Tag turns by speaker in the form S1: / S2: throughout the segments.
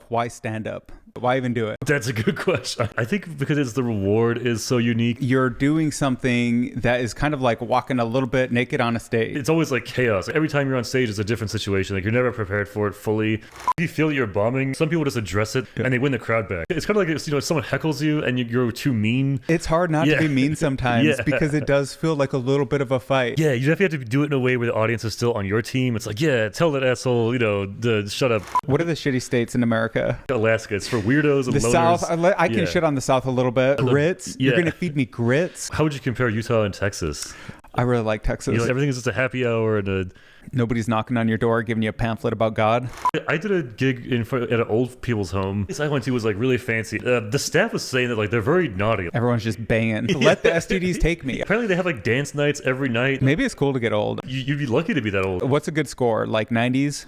S1: why stand up? Why even do it?
S2: That's a good question. I think because the reward is so unique.
S1: You're doing something that is kind of like walking a little bit naked on a stage.
S2: It's always like chaos. Every time you're on stage, it's a different situation. Like you're never prepared for it fully. You feel you're bombing. Some people just address it and they win the crowd back. It's kind of like, if someone heckles you and you're too mean.
S1: It's hard not to be mean sometimes because it does feel like a little bit of a fight.
S2: Yeah, you definitely have to do it in a way where the audience is still on your team. It's like, yeah, tell that asshole, shut up.
S1: What are the shitty states in America?
S2: Alaska. It's for weirdos and
S1: the
S2: loners.
S1: South. I can shit on the South a little bit. Grits. You're going to feed me grits.
S2: How would you compare Utah and Texas?
S1: I really like Texas.
S2: Everything is just a happy hour and
S1: nobody's knocking on your door giving you a pamphlet about God.
S2: I did a gig at an old people's home. This I went to was like really fancy. The staff was saying that like they're very naughty.
S1: Everyone's just banging. Let the STDs take me.
S2: Apparently they have like dance nights every night.
S1: Maybe it's cool to get old.
S2: You'd be lucky to be that old.
S1: What's a good score? Like 90s?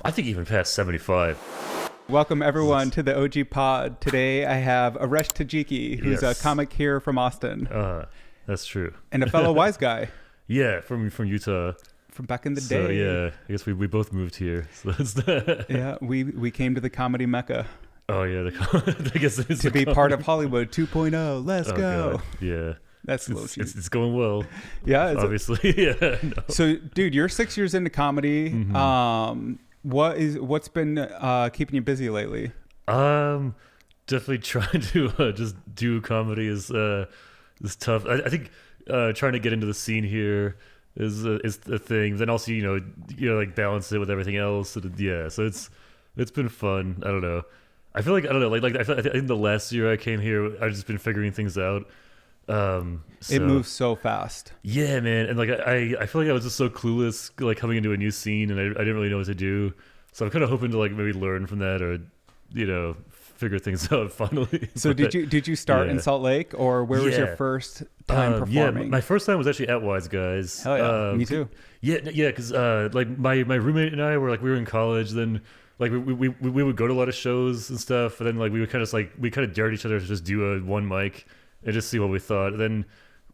S2: I think even past 75.
S1: Welcome everyone to the OG Pod. Today I have Arash Tadjiki, who's a comic here from Austin.
S2: That's true.
S1: And a fellow wise guy.
S2: Yeah, from Utah.
S1: From back in the day.
S2: So yeah, I guess we both moved here. So that's
S1: yeah, we came to the comedy mecca.
S2: Oh yeah, I guess it is
S1: to be part of Hollywood 2.0. Let's go.
S2: God. Yeah.
S1: That's a little cheap.
S2: It's going well.
S1: Yeah,
S2: obviously. Yeah. No.
S1: So, dude, you're 6 years into comedy. Mm-hmm. What's been keeping you busy lately?
S2: Definitely trying to just do comedy is tough. I think trying to get into the scene here is the thing. Then also like balance it with everything else. So it's been fun. I don't know. I feel like I think the last year I came here, I've just been figuring things out.
S1: It moves so fast.
S2: Yeah, man, and like I feel like I was just so clueless, like coming into a new scene, and I didn't really know what to do. So I'm kind of hoping to like maybe learn from that, or figure things out finally.
S1: So did you start in Salt Lake, or where was your first time performing?
S2: Yeah, my first time was actually at Wiseguys.
S1: Hell yeah, me too.
S2: Yeah, because like my roommate and I were like we were in college, then like we would go to a lot of shows and stuff, and then like we would kind of dared each other to just do a one mic and just see what we thought. And then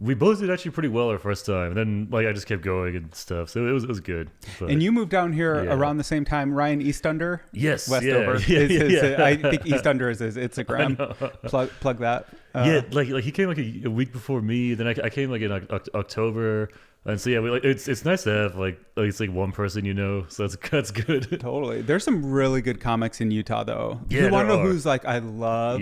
S2: we both did actually pretty well our first time. And then like I just kept going and stuff. So it was good. But,
S1: and you moved down here around the same time. Ryan Eastunder?
S2: Yes.
S1: Westover. I think Eastunder is his Instagram. Plug that.
S2: Yeah, like he came like a week before me. Then I came like in October. And so yeah, it's nice to have like it's like one person so that's good.
S1: Totally. There's some really good comics in Utah though.
S2: Yeah,
S1: you want to know who's like I love?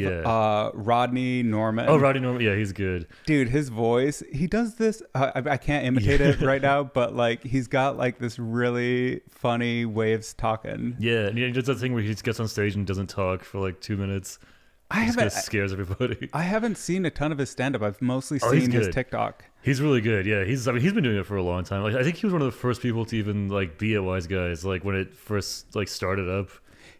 S1: Rodney Norman.
S2: Oh, Rodney Norman. Yeah, he's good.
S1: Dude, his voice. He does this. I can't imitate it right now, but like he's got like this really funny way of talking.
S2: Yeah, and he does that thing where he just gets on stage and doesn't talk for like 2 minutes. It scares everybody.
S1: I haven't seen a ton of his stand-up. I've mostly seen his TikTok.
S2: He's really good. Yeah, he's been doing it for a long time. Like I think he was one of the first people to even like be at Wiseguys, like when it first like started up.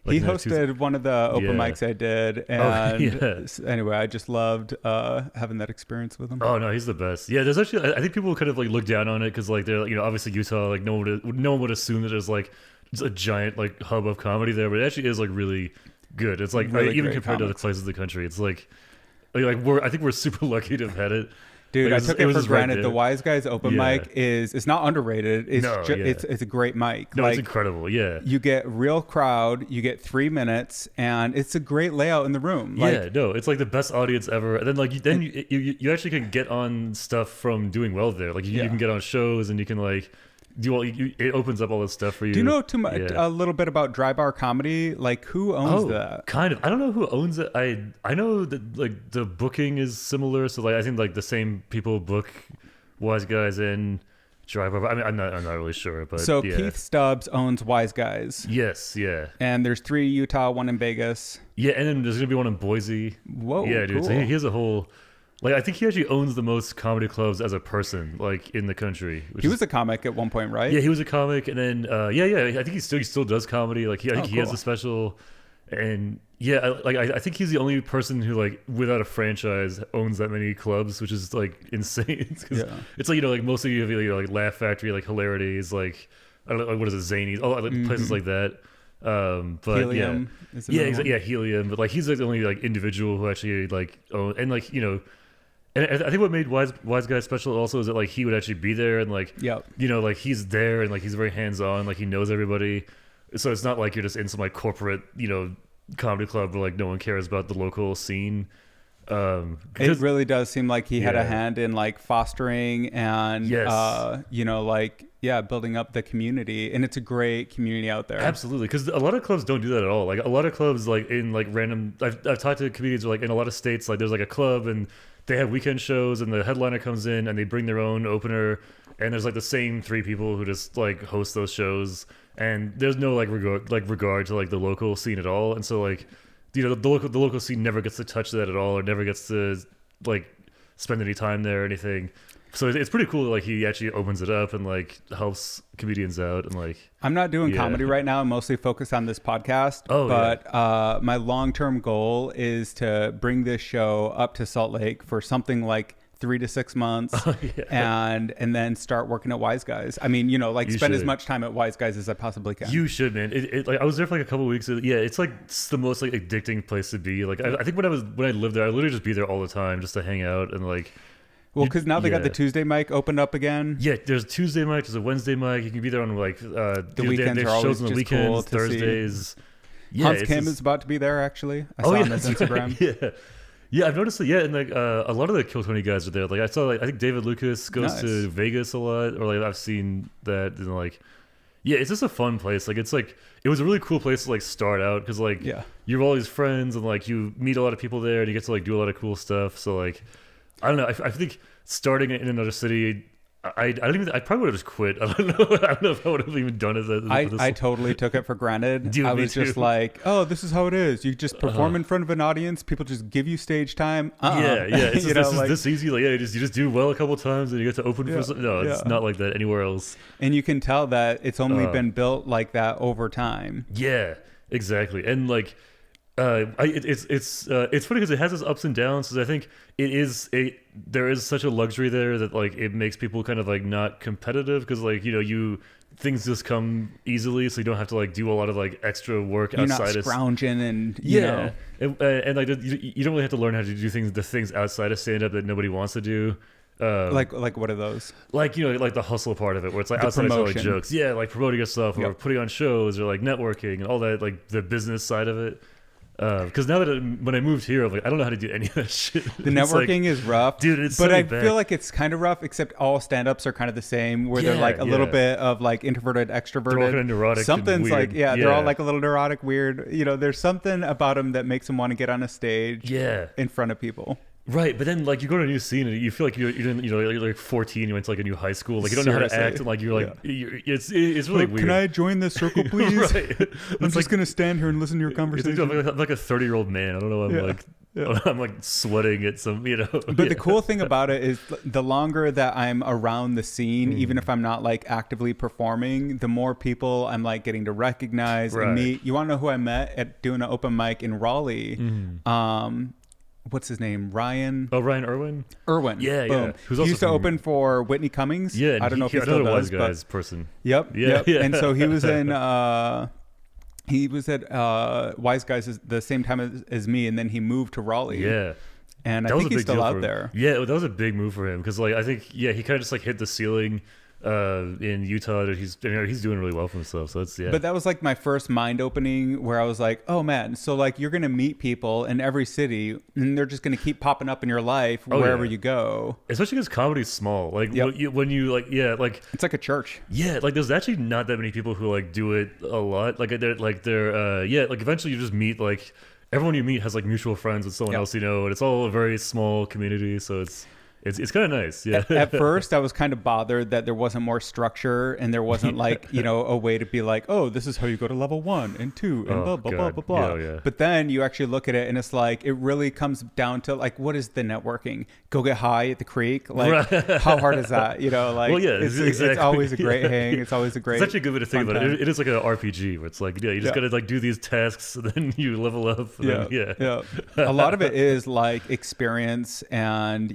S2: Like,
S1: he hosted one of the open mics I did, and anyway, I just loved having that experience with him.
S2: Oh no, he's the best. Yeah, there's actually I think people kind of like look down on it because like they're obviously Utah, like no one would assume that there's like just a giant like hub of comedy there, but it actually is like really good. It's like really even compared to other places in the country, it's like I think we're super lucky to have had it.
S1: Dude, I took it for granted. The Wiseguys open mic it's not underrated. It's a great mic.
S2: No, it's incredible. Yeah,
S1: you get real crowd. You get 3 minutes, and it's a great layout in the room.
S2: It's like the best audience ever. And then you actually can get on stuff from doing well there. Like you can get on shows, and you can like. It opens up all this stuff for you.
S1: Do you know a little bit about Dry Bar Comedy? Like who owns that?
S2: Kind of. I don't know who owns it. I know that like the booking is similar. So like I think like the same people book Wiseguys and Dry Bar. I mean I'm not really sure, but
S1: so Keith Stubbs owns Wiseguys.
S2: Yes, yeah.
S1: And there's 3 in Utah, 1 in Vegas.
S2: Yeah, and then there's gonna be one in Boise.
S1: Whoa,
S2: yeah, dude.
S1: Cool.
S2: So he has a whole. Like I think he actually owns the most comedy clubs as a person, like in the country.
S1: He was a comic at one point, right?
S2: Yeah, he was a comic, and then I think he still does comedy. Like I think he has a special, and I think he's the only person who like without a franchise owns that many clubs, which is like insane. It's like like mostly you have like Laugh Factory, like Hilarities, like I don't know, like, what is it, Zanies, places like that. But
S1: Helium
S2: Helium. But like he's like the only like individual who actually like own and like And I think what made Wiseguys special also is that like he would actually be there and like like he's there and like he's very hands on, like he knows everybody. So it's not like you're just in some like corporate comedy club where like no one cares about the local scene.
S1: It really does seem like he had a
S2: Yeah.
S1: hand in like fostering and
S2: Yes.
S1: building up the community, and it's a great community out there.
S2: Absolutely, because a lot of clubs don't do that at all. Like a lot of clubs, like in like random, I've talked to comedians who, like in a lot of states, like there's like a club and they have weekend shows and the headliner comes in and they bring their own opener and there's like the same three people who just like host those shows and there's no like regard to like the local scene at all. And so like the local scene never gets to touch that at all or never gets to like spend any time there or anything. So it's pretty cool that like he actually opens it up and like helps comedians out and like.
S1: I'm not doing comedy right now. I'm mostly focused on this podcast. But my long-term goal is to bring this show up to Salt Lake for something like 3 to 6 months and then start working at Wiseguys. I mean, spend as much time at Wiseguys as I possibly can.
S2: You should, man. Like I was there for like a couple of weeks. Yeah, it's like it's the most like addicting place to be. Like I think when I lived there, I literally just be there all the time just to hang out and like.
S1: Well, because now they got the Tuesday mic opened up again.
S2: Yeah, there's a Tuesday mic, there's a Wednesday mic. You can be there on like
S1: the weekends are always
S2: on the
S1: just
S2: weekends,
S1: cool to
S2: Thursdays.
S1: See.
S2: Yeah,
S1: Hans Kim is about to be there. Actually, I saw on his Instagram.
S2: Right. Yeah, I've noticed it. Yeah, and like a lot of the Kill 20 guys are there. Like I saw, like I think David Lucas goes to Vegas a lot, or like I've seen that. And like, yeah, it's just a fun place. Like it was a really cool place to like start out because like you're all these friends and like you meet a lot of people there and you get to like do a lot of cool stuff. So like, I don't know. I think starting in another city, I probably would have just quit. I don't know if I would have even done it.
S1: I totally took it for granted.
S2: Dude,
S1: I was just like, oh, this is how it is. You just perform in front of an audience. People just give you stage time.
S2: Yeah. It's this easy. Like, you just do well a couple times and you get to open for something. No, it's not like that anywhere else.
S1: And you can tell that it's only been built like that over time.
S2: Yeah, exactly. And like, it's funny because it has its ups and downs. Because I think there is such a luxury there that like it makes people kind of like not competitive because like things just come easily, so you don't have to like do a lot of like extra work outside.
S1: You're not scrounging and
S2: and like you don't really have to learn how to do the things outside of stand up that nobody wants to do.
S1: Like what are those?
S2: Like like the hustle part of it, where it's like outside of like jokes, like promoting yourself or putting on shows or like networking and all that, like the business side of it. Because now that when I moved here, I'm like, I don't know how to do any of that shit.
S1: The networking is rough,
S2: dude.
S1: But I feel like it's kind of rough. Except all stand-ups are kind of the same, where they're like a little bit of like introverted, extroverted.
S2: They're all kind of neurotic.
S1: Something's like they're all like a little neurotic, weird. There's something about them that makes them want to get on a stage, in front of people.
S2: Right, but then like you go to a new scene and you feel like you're like 14, you went to like a new high school, like you don't know how to act, and like you're like it's really weird.
S1: Can I join this circle, please?
S2: Right.
S1: I'm just gonna stand here and listen to your conversation.
S2: I'm like a 30-year-old man. I don't know. I'm like sweating at some,
S1: But the cool thing about it is the longer that I'm around the scene, even if I'm not like actively performing, the more people I'm like getting to recognize and meet. You want to know who I met at doing an open mic in Raleigh? What's his name? Ryan?
S2: Oh, Ryan Irwin?
S1: Irwin.
S2: Yeah,
S1: boom.
S2: Who's
S1: he used to open for Whitney Cummings.
S2: Yeah,
S1: I don't know if he still does.
S2: Wiseguys person.
S1: Yep. And so he was in. He was at Wiseguys the same time as me, and then he moved to Raleigh.
S2: Yeah.
S1: And I think he's still out there.
S2: Yeah, that was a big move for him because like I think he kind of just like hit the ceiling in Utah. That he's doing really well for himself. So it's
S1: But that was like my first mind opening where I was like, oh man, so like you're gonna meet people in every city and they're just gonna keep popping up in your life wherever you go.
S2: Especially because comedy's small. Like when you like it's
S1: like a church.
S2: Yeah, like there's actually not that many people who like do it a lot. Like they're like eventually you just meet like everyone you meet has like mutual friends with someone else and it's all a very small community. So it's kind of nice. Yeah.
S1: At first, I was kind of bothered that there wasn't more structure and there wasn't like, a way to be like, oh, this is how you go to level 1 and 2 and blah, blah, blah, blah, blah.
S2: Yeah.
S1: But then you actually look at it and it's like, it really comes down to like, what is the networking? Go get high at the creek? Like, how hard is that? Like,
S2: well,
S1: it's always a great hang. It's always a great.
S2: It's actually a good way to think about it. It is like an RPG where it's like, you just got to like do these tasks and then you level up. And then,
S1: A lot of it is like experience and,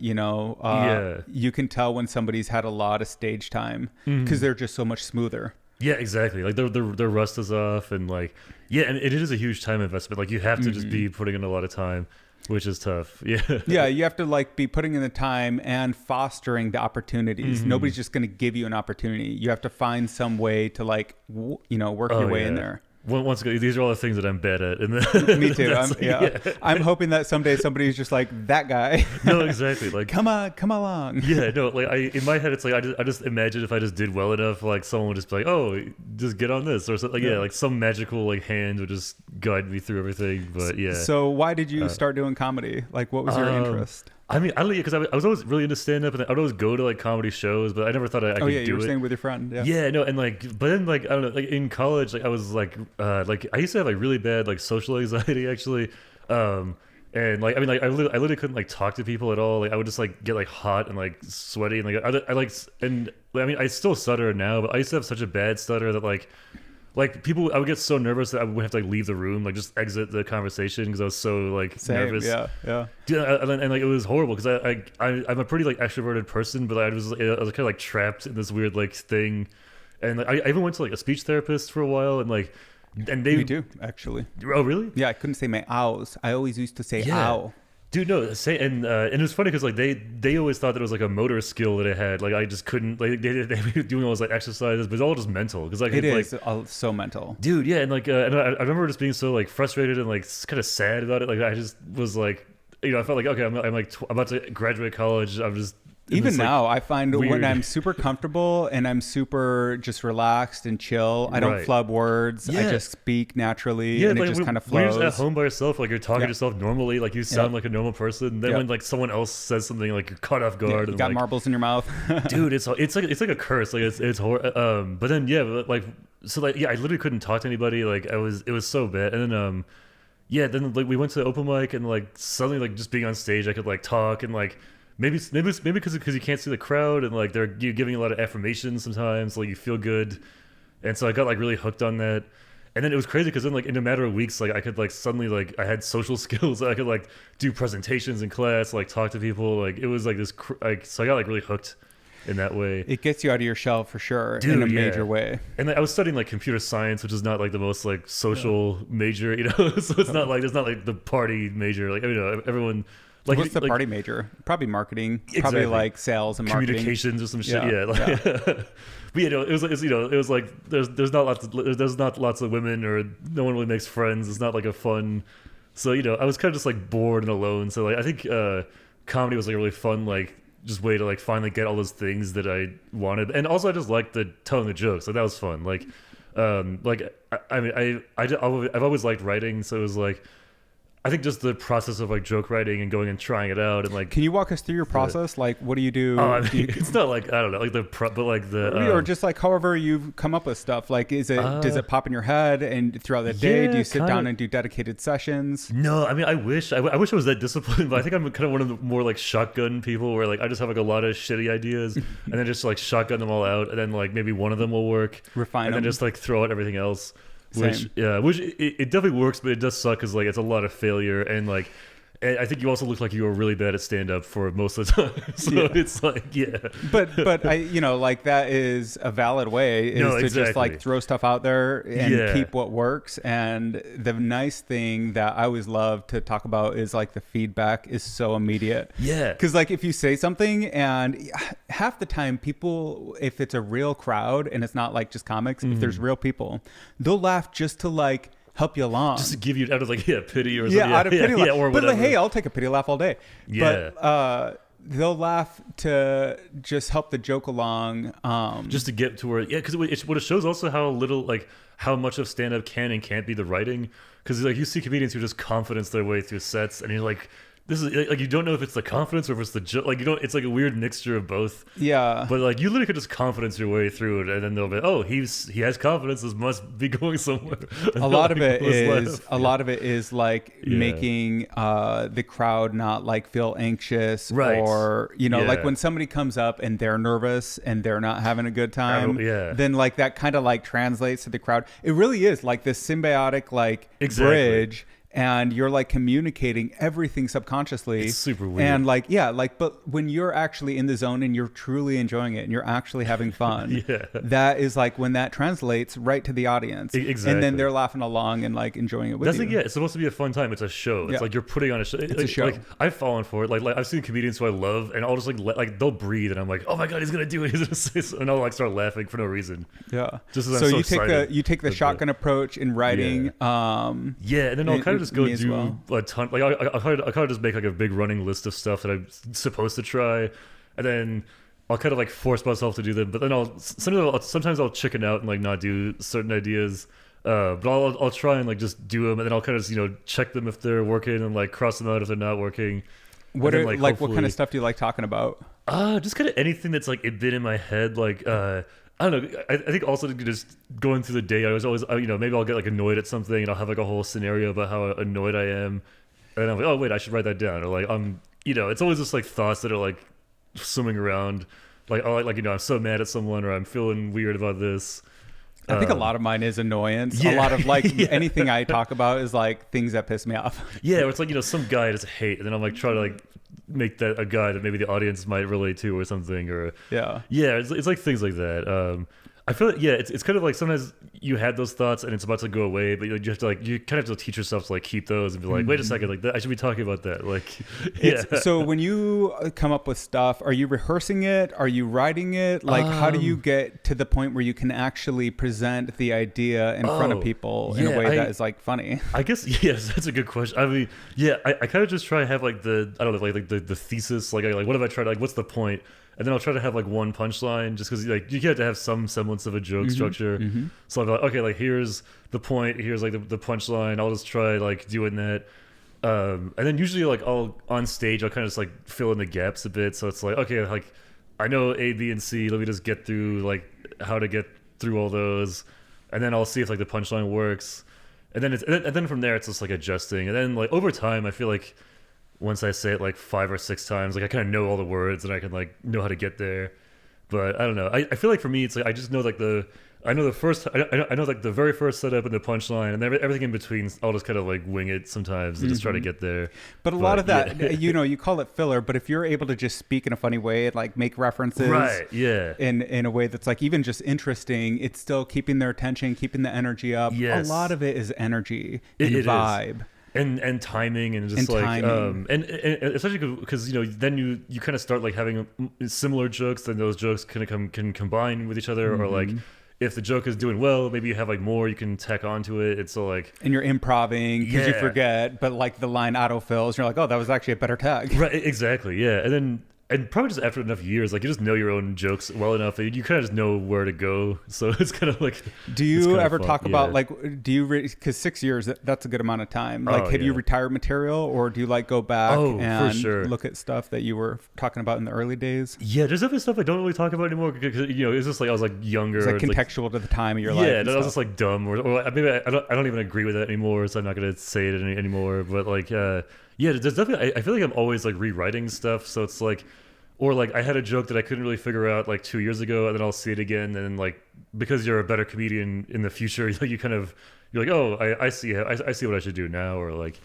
S1: you can tell when somebody's had a lot of stage time because they're just so much smoother.
S2: Yeah, exactly. Like their rust is off and like, and it is a huge time investment. Like you have to just be putting in a lot of time, which is tough. Yeah,
S1: you have to like be putting in the time and fostering the opportunities. Nobody's just going to give you an opportunity. You have to find some way to like, work your way in there.
S2: once again, these are all the things that I'm bad at. And then,
S1: me too. I'm hoping that someday somebody's just like that guy.
S2: No, exactly. Like,
S1: come along.
S2: Yeah, no. Like, in my head, it's like I just imagine if I just did well enough, like someone would just be like, "Oh, just get on this," or something. Like, yeah, like some magical like hand would just guide me through everything. But yeah.
S1: So why did you start doing comedy? Like, what was your interest?
S2: I mean, I don't know, because I was always really into stand-up, and I would always go to like comity shows, but I never thought I could do it.
S1: Oh yeah, you were staying with your friend. Yeah.
S2: Yeah, no, and like, but then like I don't know, like in college, like I was like I used to have like really bad like social anxiety actually, and like I mean like I literally couldn't like talk to people at all. Like I would just like get like hot and like sweaty, and like I like, and I mean I still stutter now, but I used to have such a bad stutter that like people, I would get so nervous that I would have to like leave the room, like just exit the conversation because I was so like nervous.
S1: Yeah.
S2: Dude, and like it was horrible because I'm a pretty like extroverted person, but I was kind of like trapped in this weird like thing, and like, I even went to like a speech therapist for a while, and like, and they
S1: me too actually.
S2: Oh really?
S1: Yeah, I couldn't say my ows. I always used to say ow.
S2: Dude, no, and it was funny because like they always thought that it was like a motor skill that I had. Like I just couldn't, like they were doing all those like exercises, but it's all just mental. Because like
S1: it is
S2: like,
S1: so mental,
S2: dude. Yeah, and like and I remember just being so like frustrated and like kind of sad about it. Like I just was like, you know, I felt like okay, I'm like I'm about to graduate college. I'm just
S1: even now
S2: like,
S1: I find
S2: weird.
S1: when I'm super comfortable and I'm super just relaxed and chill, I don't flub words. I just speak naturally, and like, it just kind of flows.
S2: When you're just at home by yourself, like you're talking to yourself normally, like you sound like a normal person. Then when like someone else says something, like you're caught off guard.
S1: You
S2: and,
S1: got
S2: like,
S1: marbles in your mouth.
S2: Dude, it's like a curse. Like it's horrible. But then like so like I literally couldn't talk to anybody. Like it was so bad. And then then like we went to the open mic, and like suddenly like just being on stage, I could like talk, and like maybe because you can't see the crowd, and like they're giving a lot of affirmations sometimes, like you feel good, and so I got like really hooked on that. And then it was crazy because then like in a matter of weeks, like I could like suddenly like I had social skills. I could like do presentations in class, like talk to people. Like it was like this like, so I got like really hooked in that way.
S1: It gets you out of your shell for sure.
S2: Dude,
S1: in a major way.
S2: And I was studying like computer science, which is not like the most like social major, you know. So it's not like the party major. Like, you know, everyone. Like,
S1: what's the party major? Probably marketing.
S2: Exactly.
S1: Probably like sales and marketing.
S2: Communications or some shit. Yeah. Like, but you know, it was like there's not lots of women, or no one really makes friends. It's not like a fun. So you know, I was kind of just like bored and alone. So like I think comedy was like a really fun like just way to like finally get all those things that I wanted. And also I just liked the telling the jokes. Like that was fun. Like I mean I've always liked writing, so it was like I think just the process of like joke writing and going and trying it out, and like.
S1: Can you walk us through your process? Like, what do you do?
S2: Oh, I mean, it's not like I don't know, like but like the
S1: or just like however you've come up with stuff. Like, does it pop in your head and throughout the day? Do you sit down and do dedicated sessions?
S2: No, I mean, I wish I was that disciplined, but I think I'm kind of one of the more like shotgun people where like I just have like a lot of shitty ideas and then just like shotgun them all out, and then like maybe one of them will work,
S1: refine
S2: and
S1: them.
S2: then just like throw out everything else.
S1: Same.
S2: Which it definitely works, but it does suck because like it's a lot of failure, and like I think you also look like you were really bad at stand up for most of the time. So it's like
S1: But I like that is a valid way is to just like throw stuff out there and keep what works. And the nice thing that I always love to talk about is like the feedback is so immediate.
S2: Yeah.
S1: Because like if you say something, and half the time people, if it's a real crowd and it's not like just comics, if there's real people, they'll laugh just to like help you along,
S2: just to give you out of like pity or something.
S1: Out of pity laugh.
S2: Or
S1: but
S2: whatever.
S1: like, hey, I'll take a pity laugh all day. But they'll laugh to just help the joke along,
S2: just to get to where because what it shows also how little like how much of stand up can and can't be the writing, because like you see comedians who just confidence their way through sets, and you're like, this is like you don't know if it's the confidence or if it's the joke. Like you don't. It's like a weird mixture of both. Yeah. But like you literally could just confidence your way through it, and then they'll be, oh, he has confidence. This must be going somewhere.
S1: A lot of it is like making the crowd not like feel anxious, or like when somebody comes up and they're nervous and they're not having a good time. Then like that kind of like translates to the crowd. It really is like this symbiotic like bridge. and you're like communicating everything subconsciously.
S2: It's super weird.
S1: And like, but when you're actually in the zone and you're truly enjoying it and you're actually having fun, that is like when that translates right to the audience.
S2: Exactly.
S1: And then they're laughing along and like enjoying it with you.
S2: It's supposed to be a fun time. It's a show. It's like you're putting on a show.
S1: It's a show.
S2: Like I've fallen for it. Like I've seen comedians who I love, and I'll just like they'll breathe, and I'm like, oh my god, he's gonna do it. He's gonna say so, and I'll like start laughing for no reason.
S1: Yeah.
S2: Just
S1: so you take the shotgun approach in writing.
S2: And then I'll kind of just go do a ton. Like I kind of just make like a big running list of stuff that I'm supposed to try, and then I'll kind of like force myself to do them. But then sometimes I'll chicken out and like not do certain ideas. But I'll try and like just do them, and then I'll kind of check them if they're working and like cross them out if they're not working.
S1: What are what kind of stuff do you like talking about?
S2: Just kind of anything that's like been in my head. Like I don't know. I think also just going through the day, I was always maybe I'll get like annoyed at something and I'll have like a whole scenario about how annoyed I am, and I'm like, oh wait, I should write that down. Or like it's always just like thoughts that are like swimming around. Like I'm so mad at someone, or I'm feeling weird about this.
S1: I think a lot of mine is annoyance. A lot of like anything I talk about is like things that piss me off.
S2: Yeah, it's like some guy I just hate, and then I'm like trying to like make that a guy that maybe the audience might relate to or something. Or it's like things like that. I feel like it's kind of like sometimes you had those thoughts and it's about to go away, but you have to you kind of have to teach yourself to like keep those and be like, wait a second, like I should be talking about that. Like,
S1: So when you come up with stuff, are you rehearsing it? Are you writing it? Like, how do you get to the point where you can actually present the idea in front of people in a way that is like funny?
S2: I guess yes, that's a good question. I mean, I kind of just try to have like the the thesis, like what have I tried? Like, what's the point? And then I'll try to have like one punchline, just because like you get to have some semblance of a joke structure. So I'll be like, okay, like here's the point, here's like the punchline. I'll just try like doing that, and then usually like I'll on stage I'll kind of just like fill in the gaps a bit. So it's like, okay, like I know A, B, and C. Let me just get through like how to get through all those, and then I'll see if like the punchline works, and then from there it's just like adjusting, and then like over time I feel like once I say it like 5 or 6 times, like I kind of know all the words and I can like know how to get there. But I don't know. I feel like for me, it's like I just know like I know like the very first setup and the punchline, and everything in between. I'll just kind of like wing it sometimes and just try to get there.
S1: But a lot of that, you call it filler. But if you're able to just speak in a funny way and like make references, in a way that's like even just interesting, it's still keeping their attention, keeping the energy up.
S2: Yes.
S1: A lot of it is energy and vibe.
S2: Is. And timing and just and especially because then you kind of start like having similar jokes, then those jokes kind of can combine with each other, or like if the joke is doing well, maybe you have like more you can tack onto it. It's so like,
S1: and you're improving because you forget, but like the line autofills, you're like, oh, that was actually a better tag.
S2: Right, exactly, yeah. And probably just after enough years, like you just know your own jokes well enough that you kind of just know where to go. So it's kind of like.
S1: Do you ever talk about like? Do you because 6 years that's a good amount of time. Like, have you retired material, or do you like go back and look at stuff that you were talking about in the early days?
S2: Yeah, there's definitely stuff I don't really talk about anymore because it's just like I was like younger.
S1: It's like contextual to the time of your life.
S2: Yeah, I was just like dumb, or maybe I don't even agree with that anymore, so I'm not gonna say it anymore. But like, there's definitely I feel like I'm always like rewriting stuff, so it's like. Or like I had a joke that I couldn't really figure out like 2 years ago, and then I'll see it again, and then like because you're a better comedian in the future, like you're like, oh, I see what I should do now, or like.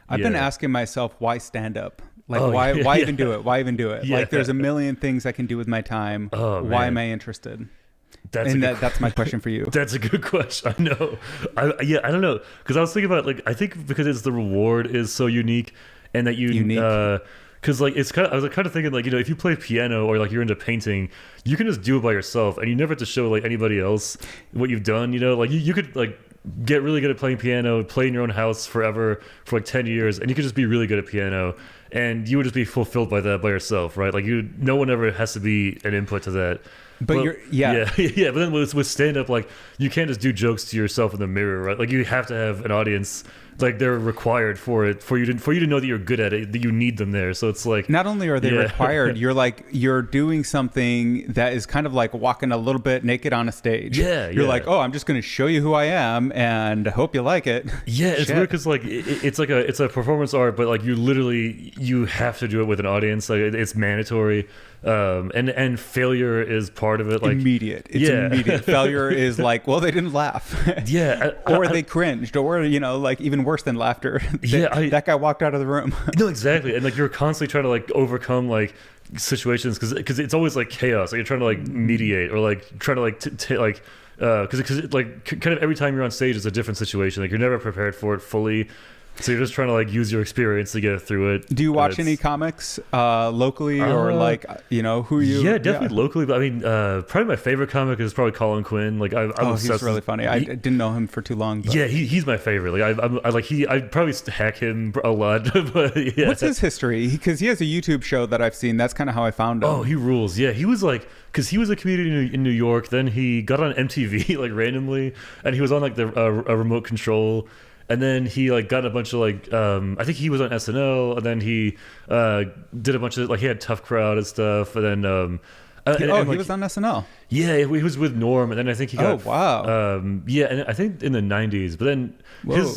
S1: I've been asking myself why stand up, like why even do it? Why even do it?
S2: Yeah.
S1: Like there's a million things I can do with my time. Why am I interested? That's my question for you.
S2: That's a good question. I know. I don't know, because I was thinking about like I think because it's the reward is so unique, and that because like I was kind of thinking like if you play piano or like you're into painting, you can just do it by yourself and you never have to show like anybody else what you've done. Like you could like get really good at playing piano, play in your own house forever for like 10 years, and you could just be really good at piano, and you would just be fulfilled by that by yourself, right? Like no one ever has to be an input to that. But But then with stand up, like you can't just do jokes to yourself in the mirror, right? Like you have to have an audience. Like they're required for it for you to know that you're good at it, that you need them there. So it's like
S1: not only are they required, you're doing something that is kind of like walking a little bit naked on a stage. You're like, oh, I'm just going to show you who I am and hope you like it.
S2: Yeah, it's weird because like it's a performance art, but like you have to do it with an audience. Like it's mandatory. And failure is part of it. Like
S1: immediate. It's immediate. Failure is like, well, they didn't laugh.
S2: Yeah,
S1: or they cringed, or like even worse than laughter.
S2: That
S1: guy walked out of the room.
S2: No, exactly. And like you're constantly trying to like overcome like situations because it's always like chaos. Like you're trying to like mediate or like trying to like because like kind of every time you're on stage it's a different situation. Like you're never prepared for it fully. So you're just trying to like use your experience to get through it.
S1: Do you watch any comics locally or like, you know, who you?
S2: Yeah, definitely locally. But I mean, probably my favorite comic is probably Colin Quinn. Like
S1: he's really funny. I didn't know him for too long. But.
S2: Yeah, he's my favorite. Like I'd probably hack him a lot. But yeah.
S1: What's his history? Because he has a YouTube show that I've seen. That's kind of how I found him.
S2: Oh, he rules. Yeah, he was like, because he was a comedian in New York. Then he got on MTV like randomly, and he was on like a remote control. And then he like got a bunch of like I think he was on SNL, and then he did a bunch of like he had Tough Crowd and stuff, and then
S1: he was on SNL.
S2: Yeah, he was with Norm, and then I think he got yeah, and I think in the 90s. But then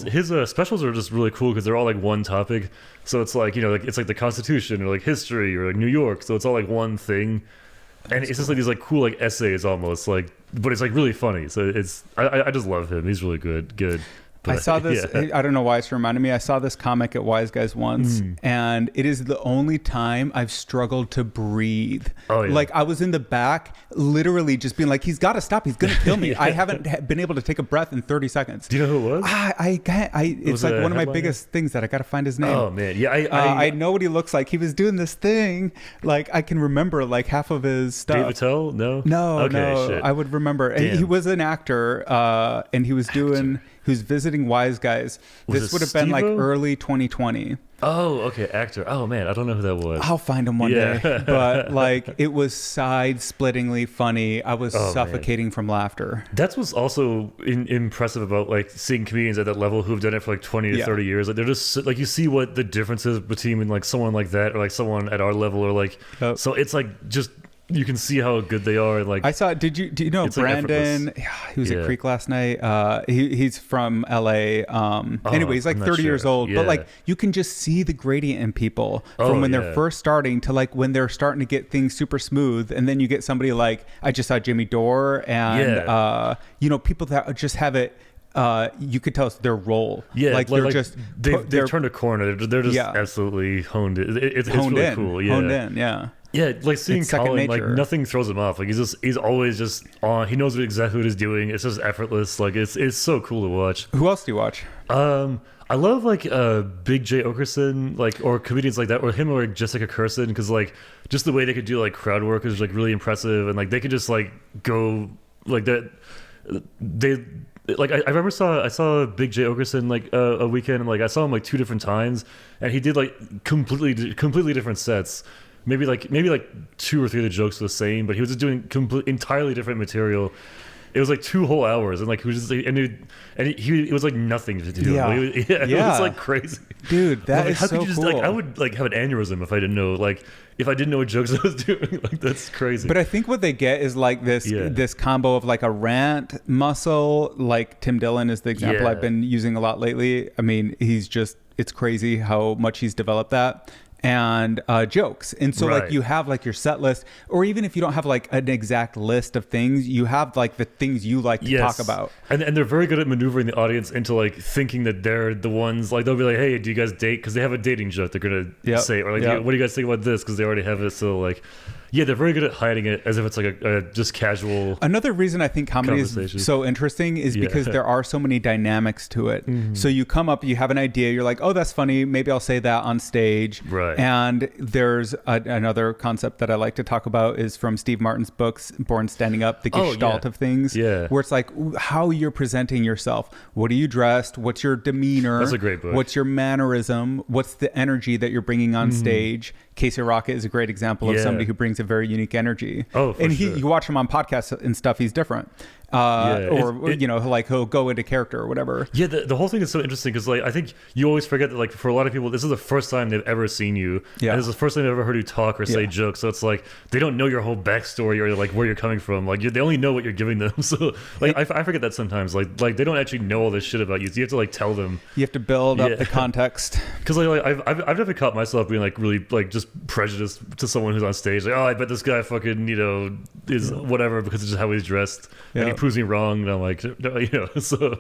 S2: his specials are just really cool because they're all like one topic. So it's like, you know, like it's like the Constitution or like history or like New York. So it's all like one thing. And it's just like these like cool like essays almost like, but it's like really funny. So it's I just love him. He's really good. But,
S1: I saw this, I don't know why it's reminding me. I saw this comic at Wiseguys once, and it is the only time I've struggled to breathe. Oh, yeah. Like I was in the back, literally just being like, he's got to stop. He's going to kill me. I haven't been able to take a breath in 30 seconds.
S2: Do you know who it was?
S1: I can't. It's like one of my biggest things that I got to find his name.
S2: Oh, man. Yeah,
S1: I know what he looks like. He was doing this thing. Like I can remember like half of his stuff.
S2: Dave Attell? No?
S1: No. Shit. I would remember. And he was an actor, and he was doing... Who's visiting Wiseguys. This would have been like early 2020.
S2: Oh, okay, actor. Oh man, I don't know who that was.
S1: I'll find him one day. But like, it was side-splittingly funny. I was suffocating from laughter.
S2: That's what's also impressive about like seeing comedians at that level who've done it for like 20 to 30 years. Like they're just like, you see what the difference is between like someone like that or like someone at our level or like. So it's like just. You can see how good they are. Like
S1: I saw. Do you know Brandon?
S2: Like
S1: he was at Creek last night. He's from LA. Anyway, he's like 30 years old. But like you can just see the gradient in people from when they're first starting to like when they're starting to get things super smooth, and then you get somebody like I just saw Jimmy Dore and you know, people that just have it. You could tell it's their role.
S2: Yeah,
S1: like they're just
S2: they've turned a corner. They're just absolutely honed. It's really cool. Yeah,
S1: honed in. Yeah.
S2: Yeah, like seeing Colin, like nothing throws him off. Like he's always just on. He knows exactly what he's doing. It's just effortless. Like it's so cool to watch.
S1: Who else do you watch?
S2: I love like Big J Okerson, like or comedians like that, or him or like Jessica Kirsten, because like just the way they could do like crowd work is like really impressive, and like they could just like go like that. They. Like I remember I saw Big J Okerson like a weekend, and like I saw him like 2 different times, and he did like completely different sets. Maybe like 2 or 3 of the jokes were the same, but he was just doing entirely different material. It was like 2 whole hours, and like he was just it was like nothing to do. It was like crazy,
S1: dude. That
S2: like,
S1: is
S2: how
S1: so
S2: could you just,
S1: cool.
S2: Like I would like have an aneurysm if I didn't know what jokes I was doing. Like that's crazy.
S1: But I think what they get is like this combo of like a rant muscle. Like Tim Dillon is the example I've been using a lot lately. I mean, it's crazy how much he's developed that. And jokes. And so like you have like your set list, or even if you don't have like an exact list of things, you have like the things you like to talk about.
S2: And they're very good at maneuvering the audience into like thinking that they're the ones, like they'll be like, hey, do you guys date? Because they have a dating joke they're going to say, or like, what do you guys think about this? Because they already have it. So like, yeah, they're very good at hiding it as if it's like a just casual.
S1: Another reason I think comedy is so interesting is because there are so many dynamics to it. Mm-hmm. So you come up, you have an idea, you're like, oh, that's funny. Maybe I'll say that on stage.
S2: Right.
S1: And there's another concept that I like to talk about is from Steve Martin's books, Born Standing Up, the Gestalt of things. Yeah. Where it's like how you're presenting yourself. What are you dressed? What's your demeanor?
S2: That's a great book.
S1: What's your mannerism? What's the energy that you're bringing on stage? Casey Rocket is a great example of somebody who brings a very unique energy.
S2: Oh, for sure.
S1: You watch him on podcasts and stuff, he's different. You know, like he'll go into character or whatever.
S2: Yeah, the whole thing is so interesting because like I think you always forget that like for a lot of people this is the first time they've ever seen you. Yeah. And this is the first time they've ever heard you talk or say jokes. So it's like they don't know your whole backstory or like where you're coming from. Like they only know what you're giving them. So like I forget that sometimes. Like they don't actually know all this shit about you. So you have to like tell them.
S1: You have to build up the context. Because
S2: like I've never caught myself being like really like just prejudiced to someone who's on stage. Like, oh, I bet this guy fucking is whatever because it's just how he's dressed. Yeah. And he proves me wrong, and I'm like, so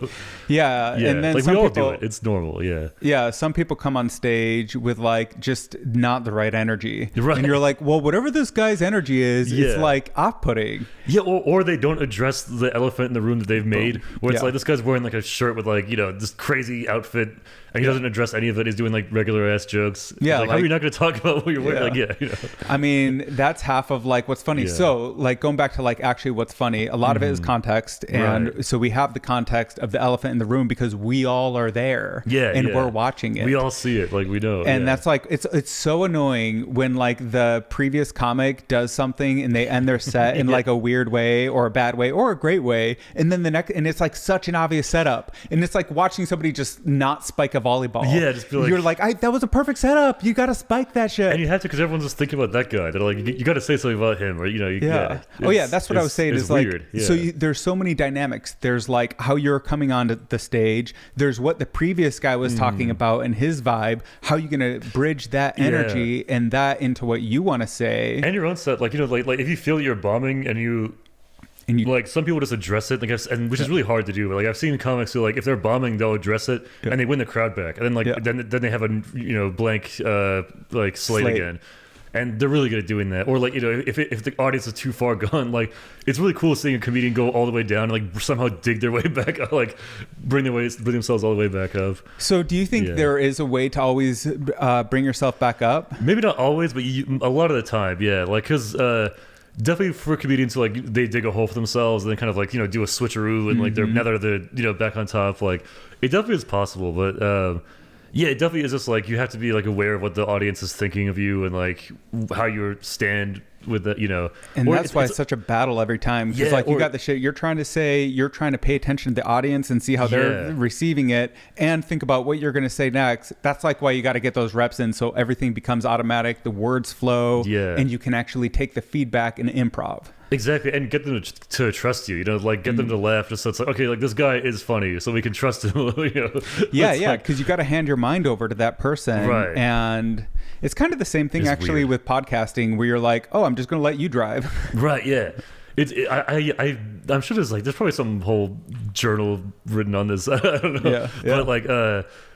S1: yeah. And then
S2: like
S1: some
S2: we all
S1: people,
S2: do it. It's normal.
S1: Yeah. Some people come on stage with like just not the right energy.
S2: Right.
S1: And you're like, well, whatever this guy's energy is, it's like off-putting.
S2: Yeah. Or they don't address the elephant in the room that they've made, where it's like this guy's wearing like a shirt with like, this crazy outfit, and he doesn't address any of it. He's doing like regular ass jokes.
S1: Yeah.
S2: Like, how are you not going to talk about what you're wearing? Like,
S1: I mean, that's half of like what's funny. So like going back to like actually what's funny, a lot of it is context. And so we have the context of the elephant in the room because we all are there. And we're watching it.
S2: We all see it. Like we know.
S1: And that's like, it's so annoying when like the previous comic does something and they end their set in like a weird way or a bad way or a great way. And then the next, and it's like such an obvious setup. And it's like watching somebody just not spike a volleyball.
S2: Yeah, just be like,
S1: you're like, that was a perfect setup. You got to spike that shit.
S2: And you have to, because everyone's just thinking about that guy. They're like, you got to say something about him, or
S1: that's what I was saying.
S2: It's
S1: is like,
S2: weird.
S1: so there's so many dynamics. There's like how you're coming onto the stage. There's what the previous guy was talking about and his vibe. How you gonna bridge that energy and that into what you want to say,
S2: and your own set. Like like if you feel you're bombing and you like, some people just address it, like, and which is really hard to do. But like I've seen comics who like if they're bombing, they'll address it and they win the crowd back, and then like then they have a blank like slate again, and they're really good at doing that. Or like if the audience is too far gone, like it's really cool seeing a comedian go all the way down and like somehow dig their way back up, like bring themselves all the way back up.
S1: So do you think there is a way to always bring yourself back up?
S2: Maybe not always, but a lot of the time, like because. Definitely for comedians who like they dig a hole for themselves and then kind of like do a switcheroo and like they're back on top. Like it definitely is possible, but it definitely is just like you have to be like aware of what the audience is thinking of you and like how you stand with that,
S1: and that's why it's such a battle every time, because like you got the shit you're trying to say, you're trying to pay attention to the audience and see how they're receiving it and think about what you're going to say next. That's like why you got to get those reps in so everything becomes automatic, the words flow, and you can actually take the feedback and improv.
S2: Exactly, and get them to trust you, like get them to laugh, just so it's like, okay, like this guy is funny, so we can trust him.
S1: Because you got to hand your mind over to that person,
S2: right?
S1: And it's kind of the same thing actually with podcasting, where you're like, oh, I'm just going to let you drive.
S2: Right, yeah. I'm sure there's probably some whole journal written on this. I don't know. But like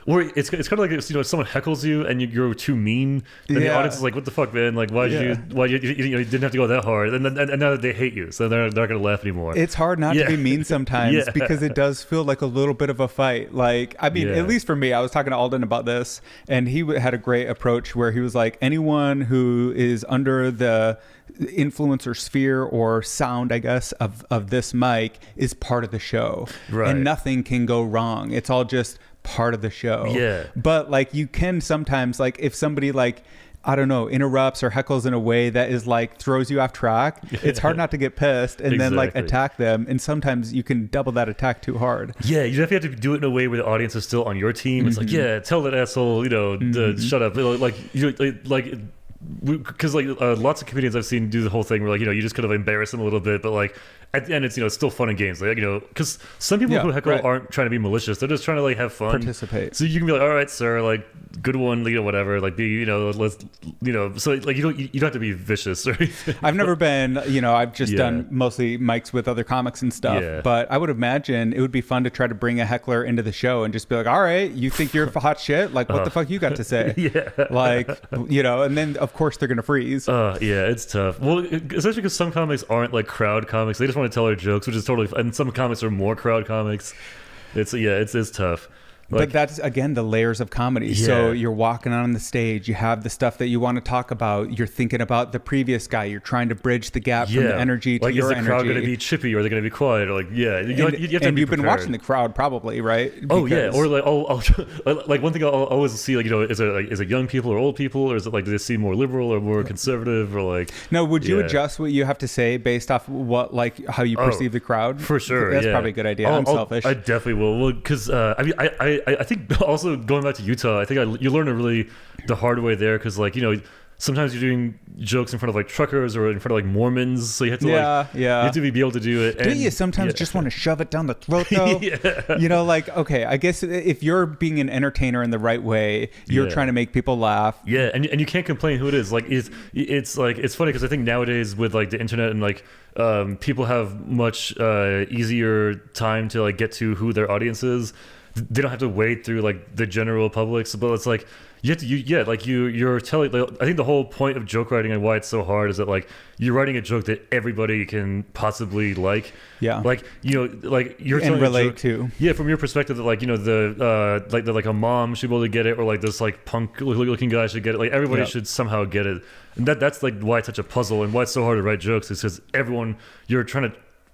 S2: or it's kind of like if someone heckles you and you're too mean, then the audience is like, what the fuck, man? Like why you didn't have to go that hard, and now they hate you, so they're not gonna laugh anymore.
S1: It's hard not to be mean sometimes because it does feel like a little bit of a fight. Like I mean, at least for me, I was talking to Alden about this, and he had a great approach where he was like, anyone who is under the influencer sphere or sound, I guess, of this mic is part of the show, and nothing can go wrong. It's all just part of the show. But like you can sometimes, like if somebody like, I don't know, interrupts or heckles in a way that is like throws you off track, it's hard not to get pissed and then like attack them. And sometimes you can double that attack too hard. Yeah,
S2: you definitely have to do it in a way where the audience is still on your team. It's like, tell that asshole, to shut up. Because lots of comedians I've seen do the whole thing where you just kind of embarrass them a little bit, but like at the end it's still fun and games, like because some people who heckle aren't trying to be malicious, they're just trying to like have fun,
S1: participate.
S2: So you can be like, all right sir, like good one, whatever, like be let's so like you don't have to be vicious or anything.
S1: I've never been I've just done mostly mics with other comics and stuff, but I would imagine it would be fun to try to bring a heckler into the show and just be like, all right, you think you're hot shit, like what the fuck you got to say? Like and then of course they're gonna freeze.
S2: It's tough. Well, especially because some comics aren't like crowd comics, they just want to tell their jokes, which is totally and some comics are more crowd comics. It's tough.
S1: But that's, again, the layers of comedy. So you're walking on the stage, you have the stuff that you want to talk about, you're thinking about the previous guy, you're trying to bridge the gap from the energy to your energy.
S2: Is the crowd going to be chippy or are they going to be quiet? Or like, you have to
S1: and
S2: be
S1: you've
S2: prepared.
S1: been watching the crowd probably, right?
S2: Or like, like one thing I'll always see, like, is it young people or old people, or is it like, do they seem more liberal or more conservative, or like?
S1: No, would you adjust what you have to say based off what, like, how you perceive the crowd?
S2: For sure.
S1: That's probably a good idea. I'm selfish.
S2: I definitely will. Well, because I think also going back to Utah, I think you learn the hard way there, because like sometimes you're doing jokes in front of like truckers or in front of like Mormons, so you have to you have to be able to do it.
S1: Do you sometimes just want to shove it down the throat though? You know, like, okay, I guess if you're being an entertainer in the right way, you're trying to make people laugh.
S2: Yeah, and you can't complain who it is. Like it's like it's funny because I think nowadays with like the internet and like people have much easier time to like get to who their audience is. They don't have to wade through like the general public, but it's like you have to you're telling, like, I think the whole point of joke writing and why it's so hard is that like you're writing a joke that everybody can possibly like. Like, you know, like you're telling
S1: relate to.
S2: Yeah, from your perspective that like, you know, the like a mom should be able to get it, or like this like punk looking guy should get it. Like everybody should somehow get it. And that's like why it's such a puzzle and why it's so hard to write jokes, is because everyone, you're trying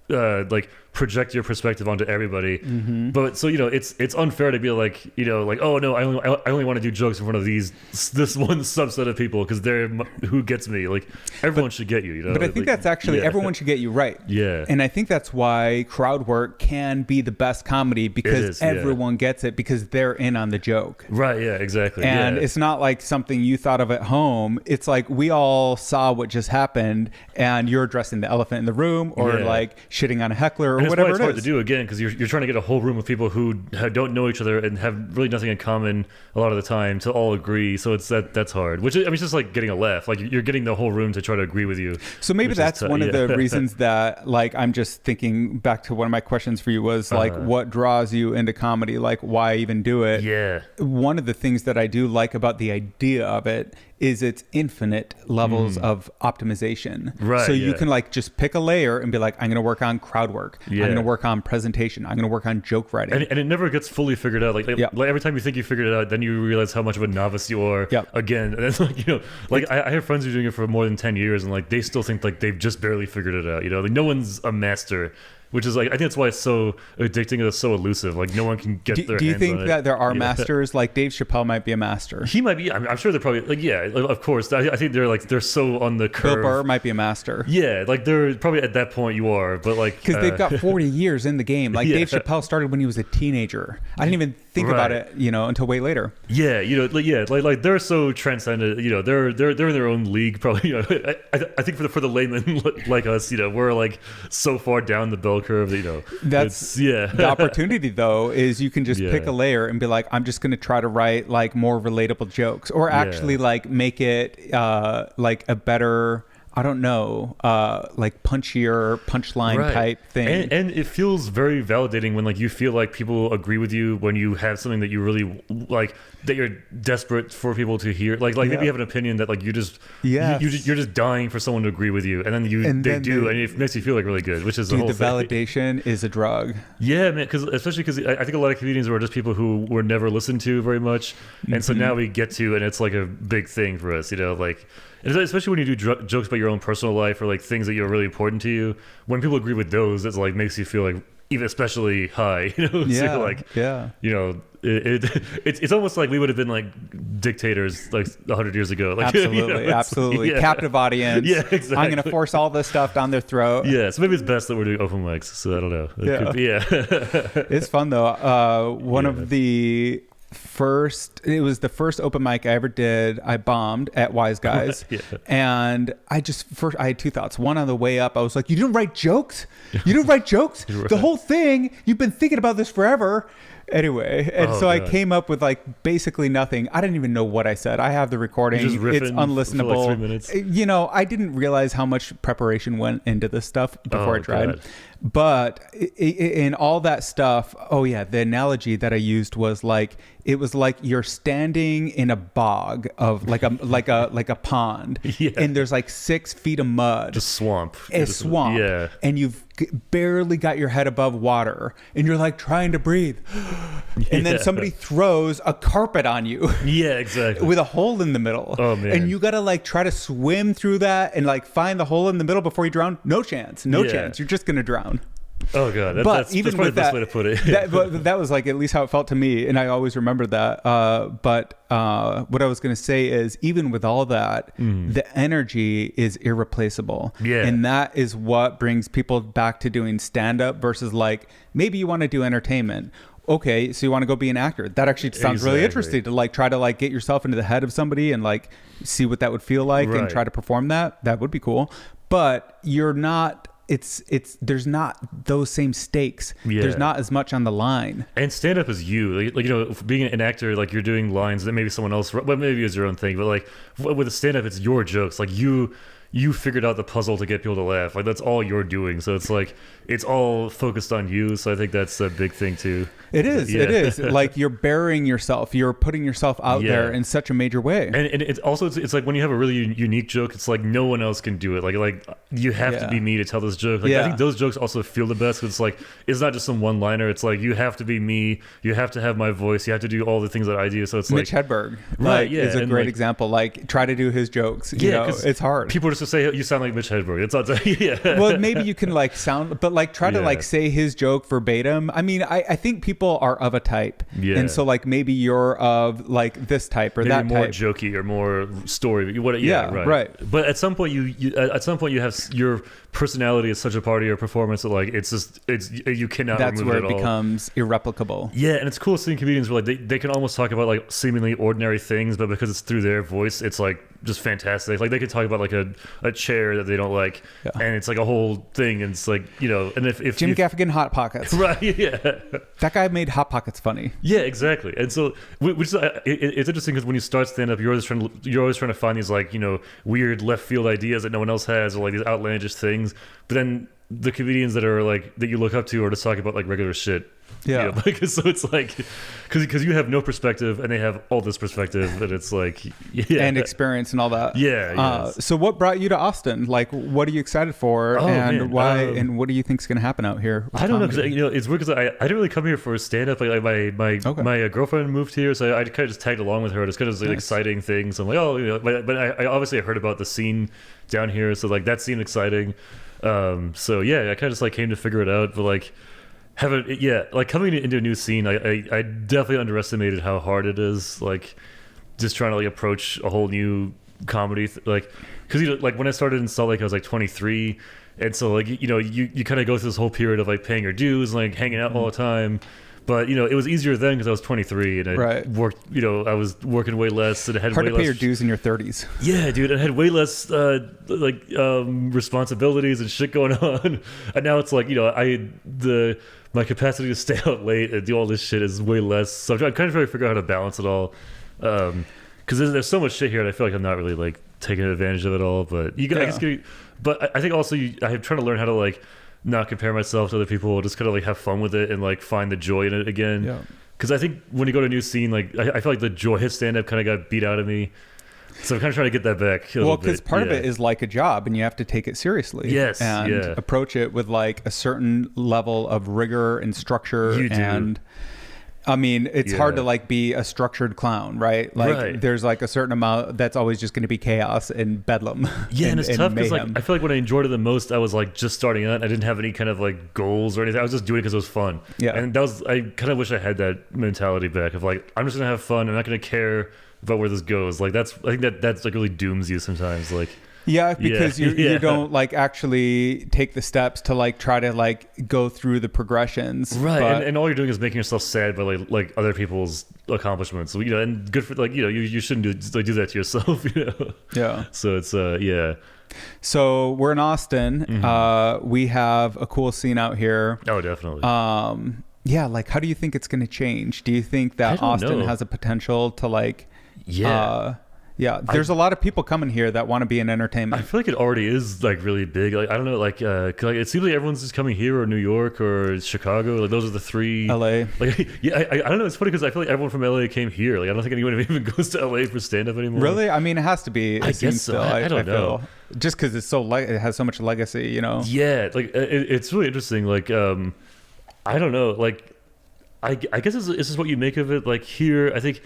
S2: to like project your perspective onto everybody. But so, you know, it's unfair to be like, you know, like, oh no, I only want to do jokes in front of this one subset of people because they're who gets me. Like everyone should get you, you know.
S1: But I think that's actually everyone should get you, right? And I think that's why crowd work can be the best comedy, because everyone gets it because they're in on the joke.
S2: Right. Yeah, exactly.
S1: And it's not like something you thought of at home. It's like we all saw what just happened and you're addressing the elephant in the room, or like shitting on a heckler, or whatever it is.
S2: It's hard to do, again, because you're trying to get a whole room of people who don't know each other and have really nothing in common a lot of the time to all agree. So that's hard. Which, I mean, it's just like getting a laugh. Like you're getting the whole room to try to agree with you.
S1: So maybe that's one of the reasons that, like, I'm just thinking back to one of my questions for you was like, what draws you into comedy? Like, why even do it? One of the things that I do like about the idea of it is its infinite levels of optimization. So you can like just pick a layer and be like, I'm going to work on crowd work. I'm going to work on presentation. I'm going to work on joke writing.
S2: And it never gets fully figured out. Like every time you think you figured it out, then you realize how much of a novice you are again. And it's like, you know, like I have friends who are doing it for more than 10 years and like they still think like they've just barely figured it out. You know, like no one's a master. Which is like, I think that's why it's so addicting and it's so elusive. Like no one can get their hands on it.
S1: Do you think that there are masters? Like Dave Chappelle might be a master.
S2: He might be. I'm sure they're probably like, of course. I think they're so on the curve.
S1: Bill Burr might be a master.
S2: Yeah, like they're probably at that point you are, but like
S1: because they've got 40 years in the game. Like Dave Chappelle started when he was a teenager. I didn't even think about it, you know, until way later.
S2: Yeah, you know, like they're so transcendent. You know, they're in their own league. Probably. You know, I think for the layman like us, you know, we're like so far down the bell curve that, you know.
S1: That's the opportunity though, is you can just pick a layer and be like, I'm just going to try to write like more relatable jokes, or actually like make it like a better, I don't know, like punchier punchline type thing.
S2: And it feels very validating when like you feel like people agree with you when you have something that you really like, that you're desperate for people to hear. Like maybe you have an opinion that like you just you're just dying for someone to agree with you, and then they do, and it makes you feel like really good, which is the whole thing.
S1: Validation is a drug.
S2: Yeah, man, especially because I think a lot of comedians were just people who were never listened to very much, and so now we get to, and it's like a big thing for us, you know, like. And especially when you do jokes about your own personal life or like things that are really important to you, when people agree with those, it's like makes you feel like even especially high, you know. So like, you know, it's almost like we would have been like dictators like 100 years ago. Like,
S1: absolutely, you know, absolutely, captive audience.
S2: Exactly.
S1: I'm going to force all this stuff down their throat.
S2: So maybe it's best that we're doing open mics. So I don't know.
S1: It's fun though. One of the it was the first open mic I ever did. I bombed at Wiseguys. And I had two thoughts. One, on the way up, I was like, you didn't write jokes? You didn't write jokes? The whole thing, you've been thinking about this forever. Anyway, and I came up with like basically nothing. I didn't even know what I said. I have the recording. It's unlistenable. For like 3 minutes. You know, I didn't realize how much preparation went into this stuff before I tried. God. But in all that stuff, the analogy that I used was like, it was like you're standing in a bog of like a pond, and there's like 6 feet of mud,
S2: just swamp,
S1: and you've barely got your head above water, and you're like trying to breathe, and then somebody throws a carpet on you,
S2: exactly,
S1: with a hole in the middle.
S2: Oh man!
S1: And you gotta like try to swim through that and like find the hole in the middle before you drown. No chance. You're just gonna drown.
S2: Oh god, that's probably the best way to put it.
S1: that was like at least how it felt to me, and I always remembered that. But what I was going to say is, even with all that, the energy is irreplaceable, and that is what brings people back to doing stand-up versus like maybe you want to do entertainment, okay, so you want to go be an actor. That actually sounds really interesting, to like try to like get yourself into the head of somebody and like see what that would feel like and try to perform that. That would be cool. But you're not, there's not those same stakes. There's not as much on the line. And
S2: stand up is you, like, you know, being an actor, like you're doing lines that maybe someone else, well, maybe it's your own thing, but like with a stand up, it's your jokes. Like you figured out the puzzle to get people to laugh. Like that's all you're doing. So it's like, it's all focused on you. So I think that's a big thing too.
S1: It is. Like you're burying yourself. You're putting yourself out there in such a major way.
S2: And it's also, it's like when you have a really unique joke, it's like no one else can do it. Like you have to be me to tell this joke. Like I think those jokes also feel the best. 'Cause it's like, it's not just some one-liner. It's like, you have to be me. You have to have my voice. You have to do all the things that I do. So it's
S1: Mitch
S2: like
S1: Hedberg, is a great example. Like try to do his jokes. You know, it's hard.
S2: People just say, you sound like Mitch Hedberg. It's not,
S1: Well, maybe you can like sound, but like try to like say his joke verbatim. I mean, I think people are of a type. And so like maybe you're of like this type or
S2: maybe
S1: that
S2: more
S1: type.
S2: Jokey or more story. Right. But at some point you have your personality is such a part of your performance that like it's you cannot
S1: that's
S2: remove
S1: where
S2: it
S1: it becomes irreplicable.
S2: And it's cool seeing comedians where like they can almost talk about like seemingly ordinary things, but because it's through their voice, it's like just fantastic. Like they could talk about like a chair that they don't like, and it's like a whole thing, and it's like, you know, and if
S1: Jim Gaffigan Hot Pockets,
S2: right?
S1: That guy made Hot Pockets funny.
S2: Exactly. And so which is, it's interesting because when you start stand up, you're always trying to find these like, you know, weird left field ideas that no one else has, or like these outlandish things. But then the comedians that are like that you look up to are just talking about like regular shit. You know, like, so it's like because you have no perspective and they have all this perspective, and it's like
S1: and experience and all that. So what brought you to Austin? Like, what are you excited for, why, and what do you think is going to happen out here?
S2: I don't know, because you know it's weird because I didn't really come here for stand up. Like my girlfriend moved here, so I kind of just tagged along with her. It's kind of like exciting things. I'm like, oh, you know, but I obviously heard about the scene down here, so like that seemed exciting. So yeah, I kind of just like came to figure it out, but like. Like coming into a new scene, I definitely underestimated how hard it is. Like, just trying to like approach a whole new comedy, like, because you know, like when I started in Salt Lake, I was like 23, and so like you know, you kind of go through this whole period of like paying your dues, and, like hanging out all the time. But you know, it was easier then because I was 23 and I worked. You know, I was working way less and I had
S1: hard
S2: way
S1: to pay your dues in your 30s.
S2: Yeah, dude, I had way less responsibilities and shit going on, and now it's like, you know, my capacity to stay out late and do all this shit is way less. So I'm kind of trying to figure out how to balance it all, because there's so much shit here, and I feel like I'm not really like taking advantage of it all. But I think also I'm trying to learn how to like not compare myself to other people, just kind of like have fun with it and like find the joy in it again. Because I think when you go to a new scene, like I feel like the joy of stand-up kind of got beat out of me. So I'm kind of trying to get that back.
S1: Well, because part of it is like a job, and you have to take it seriously. And approach it with like a certain level of rigor and structure. You do. And I mean, it's hard to like be a structured clown, right? Like there's like a certain amount that's always just going to be chaos and bedlam.
S2: And it's tough because like I feel like when I enjoyed it the most, I was like just starting out. I didn't have any kind of like goals or anything. I was just doing it because it was fun. And I kind of wish I had that mentality back of like, I'm just going to have fun. I'm not going to care about where this goes. Like I think that's like really dooms you sometimes. Like.
S1: Because you don't like actually take the steps to like try to like go through the progressions,
S2: and all you're doing is making yourself sad by like other people's accomplishments. So, you know, and good for like, you know, you shouldn't do that to yourself, you know. So it's
S1: so we're in Austin. We have a cool scene out here.
S2: Oh, definitely.
S1: Like how do you think it's going to change? Do you think that Austin has a potential to like there's a lot of people coming here that want to be in entertainment.
S2: I feel like it already is like really big. Like I don't know, like it seems like everyone's just coming here, or New York or Chicago. Like those are the three.
S1: LA.
S2: Like I don't know. It's funny because I feel like everyone from LA came here. Like I don't think anyone even goes to LA for stand up anymore.
S1: Really? I mean, it has to be.
S2: I guess so. I don't know.
S1: Just because it's so it has so much legacy, you know.
S2: Yeah, like it's really interesting. Like I don't know. Like I guess this is what you make of it. Like here, I think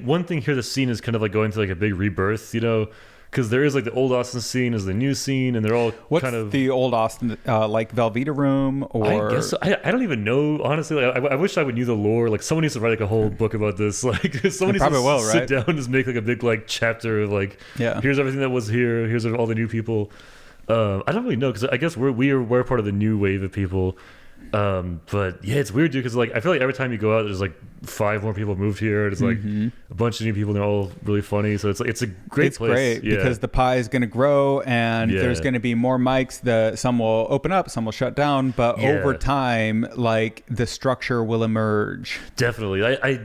S2: one thing here, the scene is kind of like going through like a big rebirth, you know, because there is like the old Austin scene is the new scene, and they're all kind of
S1: the old Austin, like Velveeta Room, or
S2: I guess so. I don't even know, honestly. Like, I wish I would knew the lore. Like someone needs to write like a whole book about this. Like someone needs to sit down and just make like a big like chapter of like, here's everything that was here. Here's all the new people. I don't really know, because I guess we're part of the new wave of people. But yeah, it's weird, dude, because like I feel like every time you go out, there's like 5 more people moved here. There's like a bunch of new people, and they're all really funny. So it's a great place. It's great
S1: because the pie is going to grow, and there's going to be more mics. Some will open up, some will shut down, but over time, like the structure will emerge.
S2: Definitely,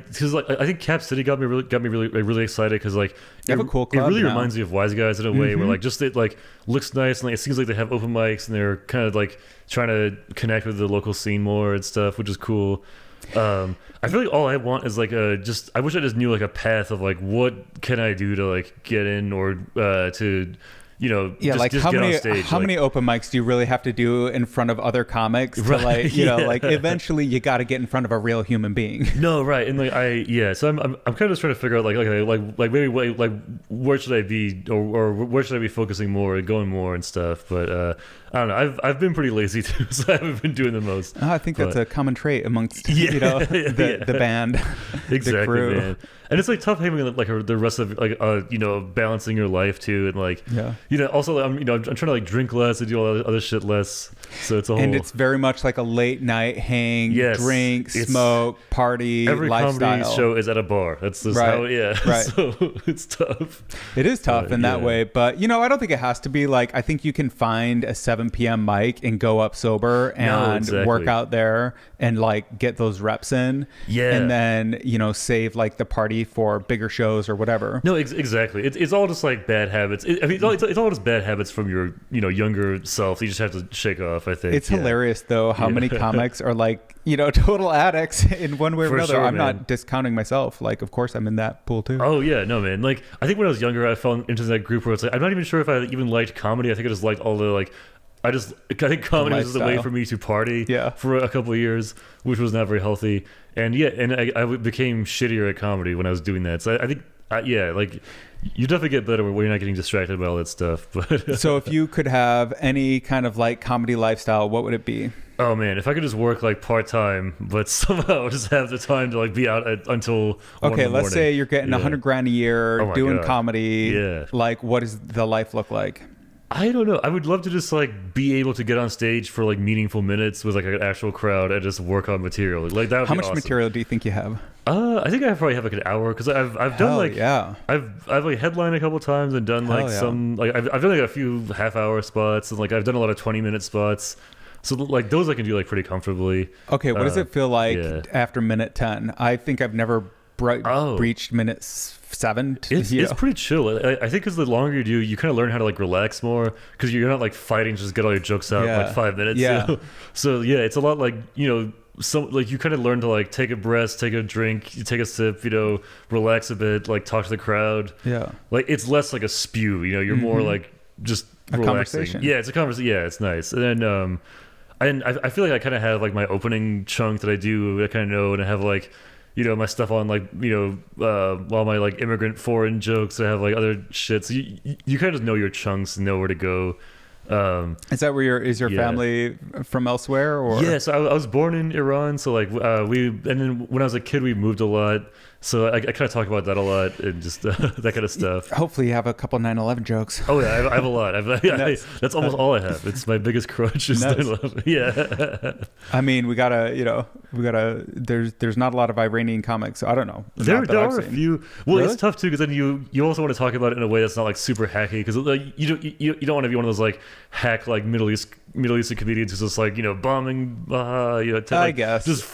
S2: because like I think Cap City got me really excited because like
S1: you have a cool club
S2: it really
S1: now.
S2: reminds me of Wiseguys in a way where like just it like looks nice and like, it seems like they have open mics and they're kind of like trying to connect with the local scene more and stuff, which is cool. I feel like all I want is like I wish I just knew like a path of like what can I do to like get in or to
S1: like
S2: just
S1: how
S2: get
S1: many
S2: on stage.
S1: how many open mics do you really have to do in front of other comics to like like eventually you got to get in front of a real human being.
S2: No, right, and like so I'm kind of just trying to figure out like okay like maybe like where should I be or where should I be focusing more and going more and stuff, but I don't know. I've been pretty lazy too, so I haven't been doing the most.
S1: I think that's a common trait amongst the band,
S2: exactly,
S1: the crew.
S2: Man. And it's like tough having like the rest of like balancing your life too, and like also I'm trying to like drink less and do all that other shit less. So it's a whole,
S1: and it's very much like a late night hang, drink, smoke, party.
S2: Every
S1: lifestyle.
S2: Comedy show is at a bar. That's just how so it's tough.
S1: It is tough in that way, but I don't think it has to be like. I think you can find a 7 p.m. mic and go up sober and work out there and like get those reps in. And then save like the party for bigger shows or whatever.
S2: No, exactly. It's all just like bad habits. It's all just bad habits from your younger self. You just have to shake off. I think
S1: it's hilarious though how many comics are like total addicts in one way or another. I'm not discounting myself. Like, of course, I'm in that pool too.
S2: Oh yeah, no man. Like, I think when I was younger, I fell into that group where it's like I'm not even sure if I even liked comedy. I think I just liked all the like. I think comedy was just a way for me to party for a couple of years, which was not very healthy. And I became shittier at comedy when I was doing that. So I think, like you definitely get better when you're not getting distracted by all that stuff. But
S1: so if you could have any kind of like comedy lifestyle, what would it be?
S2: Oh man, if I could just work like part-time, but somehow just have the time to like be out until 1 in the
S1: let's say you're getting $100,000 a year doing comedy. Like, what does the life look like?
S2: I don't know. I would love to just like be able to get on stage for like meaningful minutes with like an actual crowd and just work on material. Like that would be awesome. How much
S1: material do you think you have?
S2: I think I probably have like an hour because I've done like I've like headlined a couple times and done like some like I've done like a few half-hour spots and like I've done a lot of 20-minute spots. So like those I can do like pretty comfortably.
S1: Okay, what does it feel like after minute 10? I think I've never breached minute 7.
S2: It's pretty chill. I think because the longer you do, you kind of learn how to like relax more because you're not like fighting to just get all your jokes out in like 5 minutes. So it's a lot like some like you kind of learn to like take a breath, take a drink, you take a sip, relax a bit, like talk to the crowd. Like it's less like a spew. You're more like just
S1: a
S2: relaxing.
S1: Conversation.
S2: Yeah, it's a conversation. Yeah, it's nice. And then I feel like I kind of have like my opening chunk that I do. I kind of know, and I have like. My stuff on like all my like immigrant foreign jokes. I have like other shit. So you kind of know your chunks and know where to go.
S1: Is that where your family from elsewhere? Or
S2: so I was born in Iran. So like and then when I was a kid we moved a lot. So I kind of talk about that a lot and just that kind of stuff.
S1: Hopefully you have a couple 9/11 jokes.
S2: Oh yeah, I have a lot. That's almost all I have. It's my biggest crutch. Is 9/11. Yeah.
S1: I mean, we gotta. There's not a lot of Iranian comics. So I don't know.
S2: There are a few. Well, really? It's tough too because then you also want to talk about it in a way that's not like super hacky because like you don't want to be one of those like hack like Middle Eastern comedians who's just like bombing.
S1: I guess
S2: just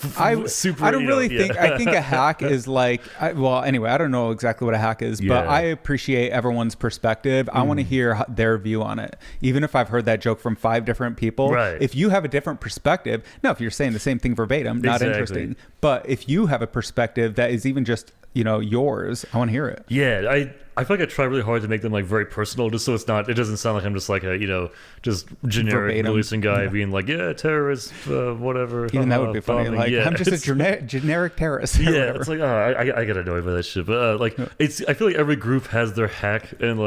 S2: super.
S1: I don't really think. I think a hack is like. Anyway, I don't know exactly what a hack is, but I appreciate everyone's perspective. I want to hear their view on it, even if I've heard that joke from 5 different people. Right. If you have a different perspective, now if you're saying the same thing verbatim, not interesting. But if you have a perspective that is even just yours, I want to hear it.
S2: Yeah, I feel like I try really hard to make them like very personal, just so it doesn't sound like I'm just like a just generic Middle Eastern guy being like terrorist, whatever.
S1: Even that would be funny. Like I'm just a generic terrorist.
S2: It's like I get annoyed by that shit. But I feel like every group has their hack and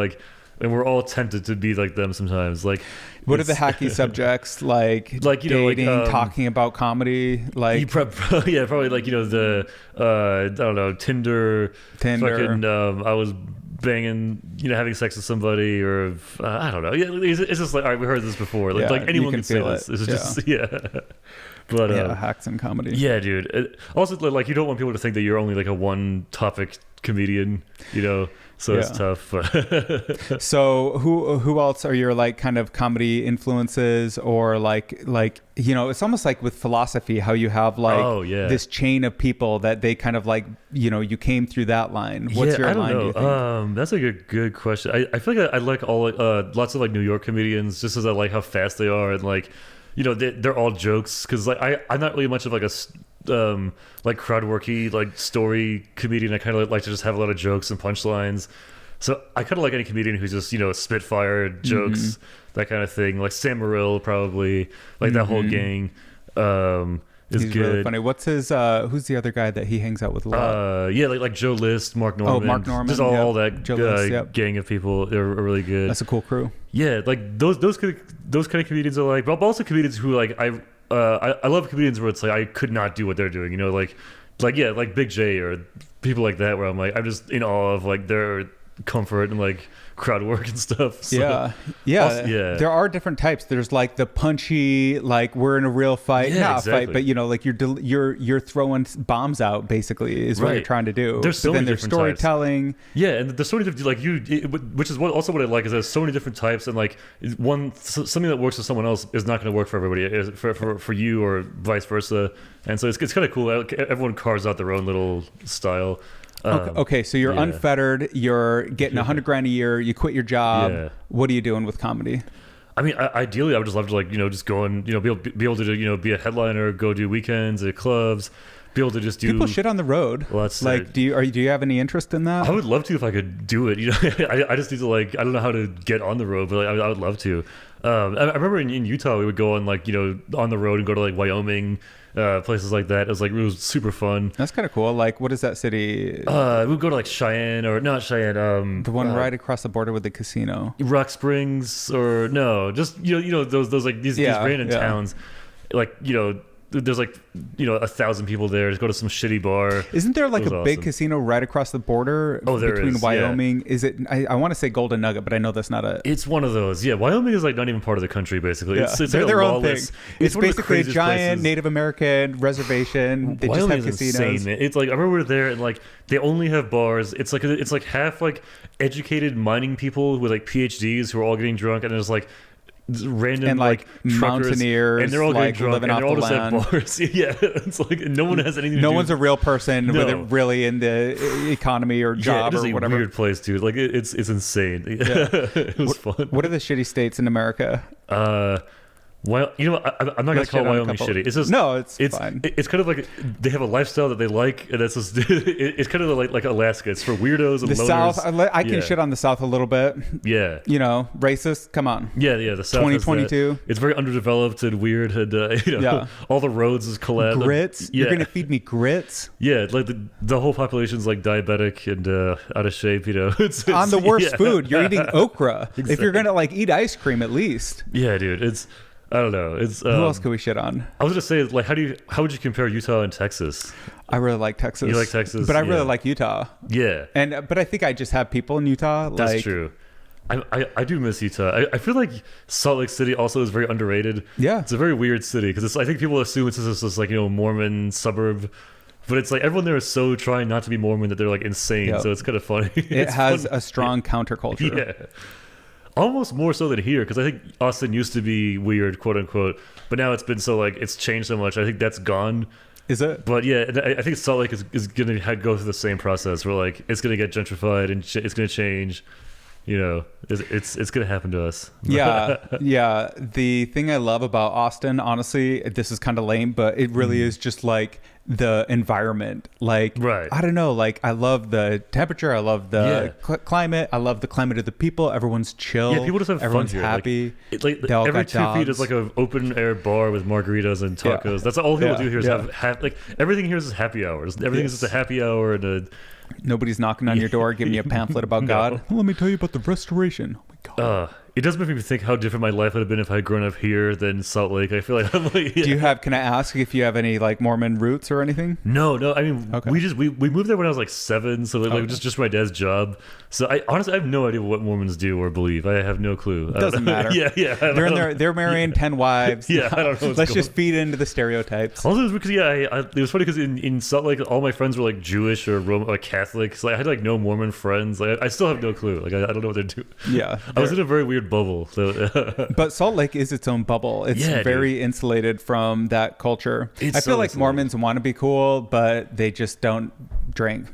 S2: we're all tempted to be like them sometimes. Like,
S1: what are the hacky subjects like dating, talking about comedy? Like,
S2: probably like the I don't know, Tinder. Fucking, I was banging, having sex with somebody, or I don't know. Yeah, it's just like, all right, we heard this before. Like anyone can say this. It's just But
S1: hacks in comedy.
S2: Yeah, dude. Also, like, you don't want people to think that you're only like a one-topic comedian, So it's tough.
S1: So who else are your like kind of comedy influences, or like it's almost like with philosophy, how you have like this chain of people that they kind of like you came through that line. What's your line? Do you think?
S2: That's a good question. I feel like I like all lots of like New York comedians, just as I like how fast they are, and like they're all jokes, because like I'm not really much of like a like crowd worky like story comedian. I kind of like to just have a lot of jokes and punchlines. So I kind of like any comedian who's just spitfire jokes, that kind of thing. Like Sam Morril, probably like that whole gang. He's good. Really
S1: funny. What's his? Who's the other guy that he hangs out with a lot?
S2: Like Joe List, Mark Norman.
S1: Oh, Mark Norman.
S2: Just all that gang of people. They're really good.
S1: That's a cool crew.
S2: Yeah, like those kind of comedians are like, but also comedians who like I love comedians where it's like I could not do what they're doing. Like Big J or people like that, where I'm like, I'm just in awe of like their comfort and like crowd work and stuff. So,
S1: there are different types. There's like the punchy, like we're in a real fight, fight, but like you're throwing bombs out, basically, is what you're trying to do.
S2: There's so many different
S1: storytelling
S2: types. And there's so many different, like which is also what I like, is there's so many different types, and like something that works for someone else is not going to work for everybody, for you, or vice versa. And so it's kind of cool. Everyone carves out their own little style.
S1: Okay, so you're unfettered. You're getting $100,000 a year. You quit your job.
S2: Yeah.
S1: What are you doing with comedy?
S2: I mean, ideally, I would just love to like just go and be able to do, be a headliner, go do weekends at clubs, be able to just do.
S1: People shit on the road.
S2: Well, that's
S1: like, do you have any interest in that?
S2: I would love to if I could do it. I just need to I don't know how to get on the road, but like, I would love to. I remember in Utah we would go on on the road and go to like Wyoming. Places like that. It was super fun.
S1: That's kind of cool. Like, what is that city?
S2: We would go to like Cheyenne, or not Cheyenne.
S1: The one right across the border with the casino.
S2: Rock Springs, or no, just those like these random towns, like there's like 1,000 people there. Just go to some shitty bar.
S1: Isn't there like a big casino right across the border between Wyoming? Is it? I want to say Golden Nugget, but I know that's not a.
S2: It's one of those. Yeah, Wyoming is like not even part of the country basically.
S1: Yeah.
S2: It's
S1: they're
S2: like
S1: their own thing. It's
S2: one
S1: basically a giant
S2: places.
S1: Native American reservation. They
S2: Wyoming
S1: just have casinos.
S2: Insane, man. It's like I remember we were there, and like they only have bars. It's like half like educated mining people with like PhDs who are all getting drunk, and there's like random
S1: and like mountaineers,
S2: and they're all
S1: like
S2: getting drunk, and they're all just at bars. It's like no one has anything to do.
S1: No one's a real person with it really in the economy or job or whatever.
S2: Weird place, dude. Like it's insane. It was fun.
S1: What are the shitty states in America?
S2: Well, I'm not gonna call Wyoming shitty. It's just it's fine. It's kind of like they have a lifestyle that they like, and that's just it's kind of like Alaska. It's for weirdos and
S1: the
S2: loners.
S1: South. I can shit on the South a little bit.
S2: Yeah,
S1: racist. Come on.
S2: Yeah. The South.
S1: 2022.
S2: It's very underdeveloped and weird, and all the roads is collapsed.
S1: Grits. You're gonna feed me grits.
S2: Yeah, like the whole population's like diabetic and out of shape. It's
S1: on the worst food. You're eating okra. Exactly. If you're gonna like eat ice cream, at least.
S2: Yeah, dude. It's. I don't know. It's
S1: who else could we shit on?
S2: I was gonna say, like, how would you compare Utah and Texas?
S1: I really like Texas.
S2: You like Texas,
S1: but I really like Utah.
S2: Yeah,
S1: but I think I just have people in Utah.
S2: That's true. I do miss Utah. I feel like Salt Lake City also is very underrated.
S1: Yeah,
S2: it's a very weird city because I think people assume it's just this like Mormon suburb. But it's like everyone there is so trying not to be Mormon that they're like insane. Yep. So it's kind of funny.
S1: It has a strong counterculture.
S2: Yeah. Almost more so than here, because I think Austin used to be weird, quote unquote, but now it's been so like it's changed so much. I think that's gone.
S1: Is it?
S2: But yeah, I think Salt Lake is going to go through the same process where like it's going to get gentrified and it's going to change. It's going to happen to us.
S1: Yeah. The thing I love about Austin, honestly, this is kind of lame, but it really is just like the environment. Like,
S2: right.
S1: I don't know. Like, I love the temperature. I love the climate. I love the climate of the people. Everyone's chill.
S2: Yeah, people just have
S1: Everyone's
S2: fun here.
S1: happy.
S2: Like every 2 feet is like an open air bar with margaritas and tacos. Yeah. That's all people do here is have like everything here is happy hours. Everything is just a happy hour and nobody's
S1: knocking on your door giving you a pamphlet about God. Well, let me tell you about the restoration. Oh my God.
S2: it does make me think how different my life would have been if I had grown up here than Salt Lake. I feel like I'm like, yeah.
S1: Can I ask if you have any like Mormon roots or anything?
S2: No. I mean, we moved there when I was like 7, so like just for my dad's job. So I honestly I have no idea what Mormons do or believe. I have no clue.
S1: It doesn't matter. They're marrying 10 wives.
S2: Yeah, I don't know.
S1: Let's just feed into the stereotypes.
S2: Also, it was because it was funny because in Salt Lake, all my friends were like Jewish or Roman, like Catholic. So I had like no Mormon friends. Like I still have no clue. Like I don't know what they're doing.
S1: Yeah,
S2: I was in a very weird bubble. So.
S1: But Salt Lake is its own bubble. It's very insulated from that culture. I feel like Mormons want to be cool, but they just don't drink.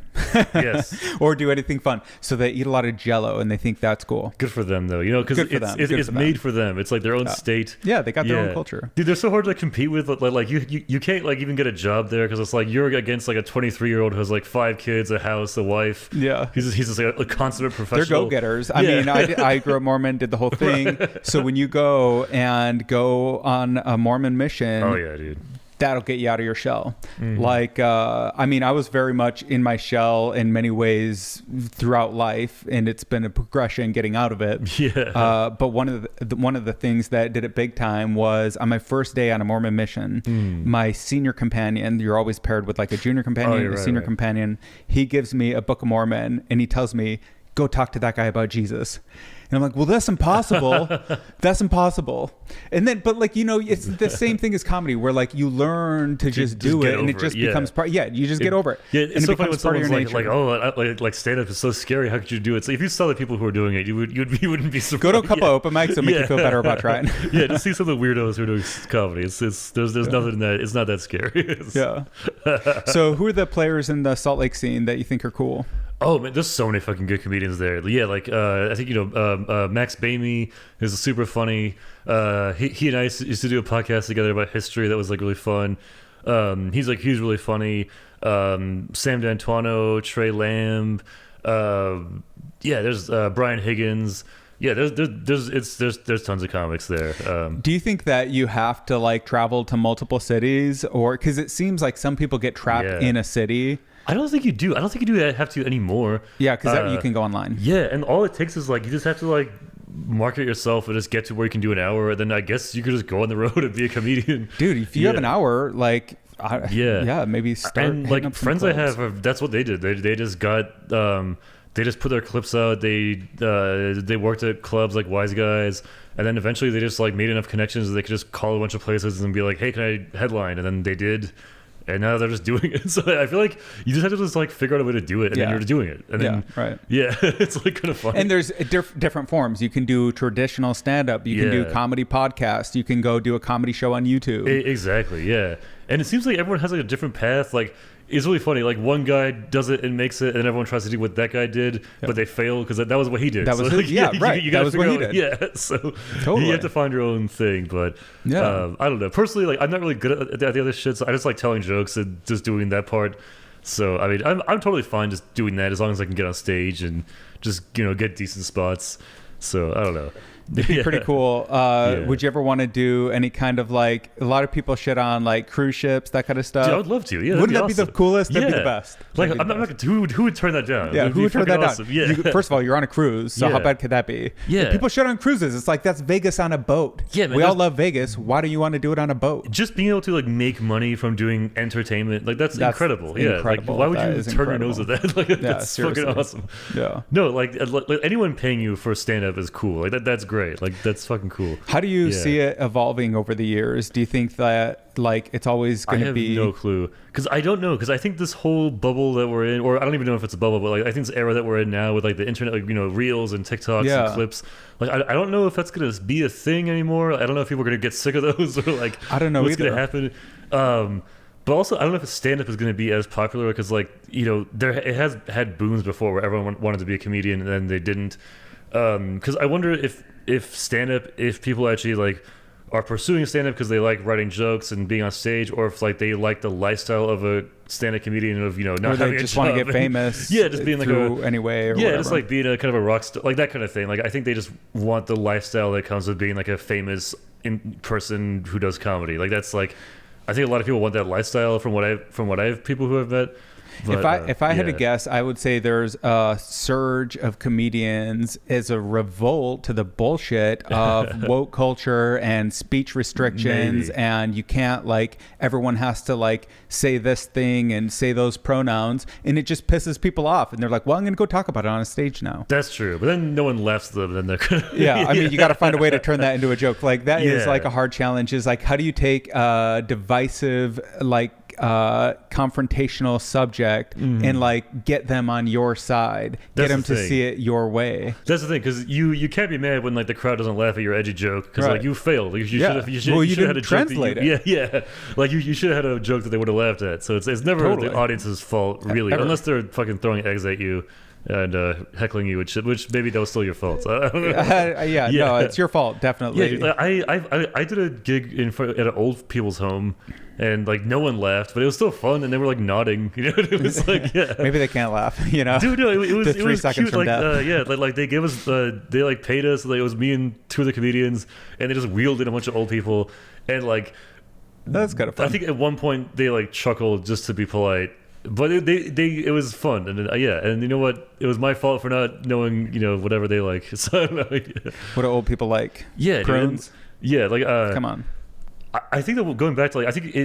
S2: Yes.
S1: Or do anything fun. So they eat a lot of Jello, and they think that's cool.
S2: Good for them, though. You know, because it's made for them. It's like their own state.
S1: Yeah, they got their own culture.
S2: Dude, they're so hard to compete with. Like you can't like even get a job there because it's like you're against like a 23-year-old who has like 5 kids, a house, a wife.
S1: Yeah.
S2: He's just like a consummate professional.
S1: They're go-getters. I mean, I grew up Mormon, did the whole thing. Right. So when you go on a Mormon mission.
S2: Oh, yeah, dude.
S1: That'll get you out of your shell. Mm-hmm. Like, I mean, I was very much in my shell in many ways throughout life, and it's been a progression getting out of it.
S2: Yeah.
S1: But one of the things that did it big time was on my first day on a Mormon mission, my senior companion, you're always paired with like a junior companion, senior companion. He gives me a Book of Mormon, and he tells me, go talk to that guy about Jesus. And I'm like, well, that's impossible. That's impossible. And then, but like, you know, it's the same thing as comedy where like you learn to just do it and it just becomes part. Yeah, you just get over it.
S2: Yeah, it's
S1: and
S2: so
S1: it
S2: funny when
S1: part of your
S2: someone's
S1: nature.
S2: like stand up is so scary. How could you do it? So if you saw the people who are doing it, you wouldn't be surprised.
S1: Go to a couple open mics, it'll make you feel better about trying.
S2: Yeah, just see some of the weirdos who are doing comedy. There's nothing that it's not that scary.
S1: Yeah. So who are the players in the Salt Lake scene that you think are cool?
S2: Oh man, there's so many fucking good comedians there. Yeah, like I think Max Bamey is super funny. He and I used to do a podcast together about history that was like really fun. He's really funny. Sam D'Antuono, Trey Lamb. There's Brian Higgins. Yeah, there's tons of comics there.
S1: Do you think that you have to like travel to multiple cities, or because it seems like some people get trapped in a city?
S2: I don't think you do. I don't think you do have to anymore.
S1: Yeah, because you can go online.
S2: Yeah, and all it takes is like you just have to like market yourself and just get to where you can do an hour, and then I guess you could just go on the road and be a comedian.
S1: Dude, if you have an hour, like maybe start.
S2: And like friends I have, that's what they did. They just got they just put their clips out. They worked at clubs like Wiseguys, and then eventually they just like made enough connections that they could just call a bunch of places and be like, "Hey, can I headline?" And then they did. And now they're just doing it. So I feel like you just have to just like figure out a way to do it, and then you're doing it. And then,
S1: right.
S2: Yeah, it's like kind of fun.
S1: And there's different forms. You can do traditional stand-up. You can do comedy podcast. You can go do a comedy show on YouTube.
S2: Exactly, yeah. And it seems like everyone has like a different path. Like, it's really funny. Like, one guy does it and makes it, and everyone tries to do what that guy did, but they fail because that was what he did.
S1: That was right.
S2: You
S1: that was what he did.
S2: Yeah, so you have to find your own thing. But I don't know. Personally, like, I'm not really good at the other shit, so I just like telling jokes and just doing that part. So I mean, I'm totally fine just doing that as long as I can get on stage and just get decent spots. So I don't know.
S1: It'd be pretty cool. Would you ever want to do any kind of like, a lot of people shit on like cruise ships, that kind of stuff?
S2: Dude, I would love to. Yeah,
S1: wouldn't that be the coolest? That'd be the best.
S2: Like, I'm not who would turn that down?
S1: Yeah, who would turn that
S2: awesome.
S1: down?
S2: Yeah.
S1: First of all, you're on a cruise, so how bad could that be?
S2: Yeah.
S1: People shit on cruises. It's like, that's Vegas on a boat.
S2: Yeah, man,
S1: we all love Vegas. Why do you want to do it on a boat?
S2: Just being able to like make money from doing entertainment, like that's incredible. Yeah,
S1: incredible.
S2: Like, why would you turn your nose at that? Like, that's
S1: seriously.
S2: fucking awesome.
S1: Yeah.
S2: No, like anyone paying you for stand up is cool. Like that's great. Like that's fucking cool.
S1: How do you see it evolving over the years? Do you think that like it's always going to be?
S2: I have no clue, because I don't know, because I think this whole bubble that we're in, or I don't even know if it's a bubble, but like I think this era that we're in now with like the internet, like reels and TikToks and clips, like I don't know if that's going to be a thing anymore. I don't know if people are going to get sick of those, or like
S1: I don't know
S2: what's going to happen. But also, I don't know if stand-up is going to be as popular, because like it has had booms before where everyone wanted to be a comedian and then they didn't. Because I wonder if stand-up, if people actually like are pursuing stand-up because they like writing jokes and being on stage, or if like they like the lifestyle of a stand-up comedian of not
S1: or they
S2: having
S1: just
S2: a job
S1: want to get famous,
S2: just being like
S1: anyway, or whatever.
S2: just like being a kind of a rock star, like that kind of thing. Like I think they just want the lifestyle that comes with being like a famous person who does comedy. Like that's like, I think a lot of people want that lifestyle from what I've people who I've met. But,
S1: if I had to guess, I would say there's a surge of comedians as a revolt to the bullshit of woke culture and speech restrictions, and you can't like everyone has to like say this thing and say those pronouns, and it just pisses people off, and they're like, well, I'm gonna go talk about it on a stage now.
S2: That's true, but then no one laughs at them, then they're
S1: yeah, I mean, you got to find a way to turn that into a joke. Like that is like a hard challenge. Is like, how do you take a divisive, like confrontational subject and like get them on your side, get them to see it your way.
S2: That's the thing, because you can't be mad when like the crowd doesn't laugh at your edgy joke, because like you failed. Like, you should have had a
S1: translate
S2: joke
S1: it.
S2: Yeah. Like you should have had a joke that they would have laughed at. So it's never the audience's fault, really, unless they're fucking throwing eggs at you and heckling you, which maybe that was still your fault. So I don't know.
S1: No, it's your fault, definitely.
S2: Yeah, I did a gig at an old people's home, and like no one laughed, but it was still fun, and they were like nodding. You know, it was like
S1: maybe they can't laugh. You know,
S2: dude, no, it was
S1: the 3 seconds
S2: cute.
S1: From
S2: like
S1: death.
S2: like they gave us they like paid us. Like, it was me and 2 of the comedians, and they just wheeled in a bunch of old people, and like
S1: that's kind of fun.
S2: I think at one point they like chuckled just to be polite. But it was fun, and and you know what? It was my fault for not knowing, whatever they like. So I don't know.
S1: What do old people like?
S2: Yeah,
S1: prunes.
S2: Yeah, like
S1: come on.
S2: I think that going back to like, I think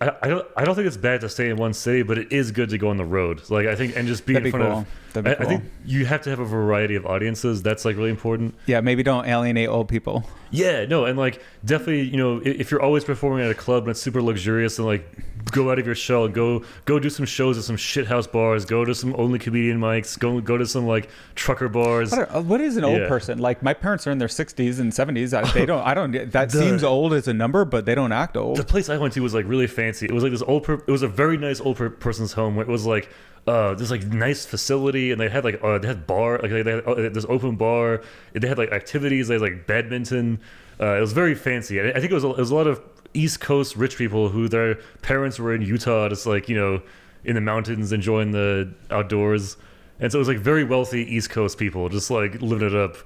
S2: I don't think it's bad to stay in one city, but it is good to go on the road. Like I think, and just be in front of. I think you have to have a variety of audiences. That's like really important.
S1: Yeah, maybe don't alienate old people.
S2: Yeah, no, and like definitely, if you're always performing at a club and it's super luxurious, and like go out of your shell and go do some shows at some shithouse bars, go to some only comedian mics, go to some like trucker bars.
S1: What is an old person? Like my parents are in their 60s and 70s. That seems old as a number, but they don't act old.
S2: The place I went to was like really fancy. It was like this it was a very nice old person's home where it was like this like nice facility, and they had like they had bar, like they had this open bar. They had like activities. They had like badminton. It was very fancy. And I think it was a lot of East Coast rich people who their parents were in Utah, just like in the mountains enjoying the outdoors. And so it was like very wealthy East Coast people just like living it up.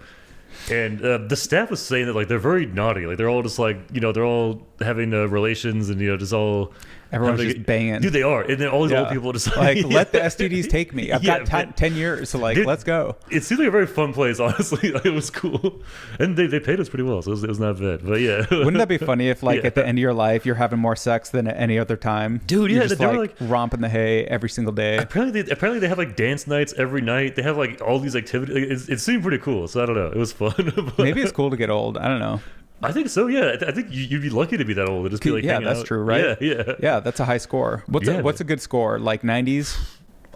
S2: And the staff was saying that like they're very naughty, like they're all just like they're all having relations and just all
S1: everyone's just banging.
S2: Dude, they are, and then all these old people just
S1: like let the STDs take me. I've got 10 years, so like let's go.
S2: It seemed like a very fun place, honestly. Like, it was cool, and they paid us pretty well, so it was not bad. But yeah,
S1: wouldn't that be funny if like at the end of your life you're having more sex than at any other time,
S2: dude?
S1: You're just like romping the hay every single day.
S2: Apparently they have like dance nights every night. They have like all these activities. It seemed pretty cool, so I don't know. It was fun.
S1: Maybe it's cool to get old. I don't know.
S2: I think so. Yeah, I think you'd be lucky to be that old. Just be like,
S1: that's
S2: out.
S1: True, right?
S2: Yeah.
S1: That's a high score. What's a good score? Like 90s?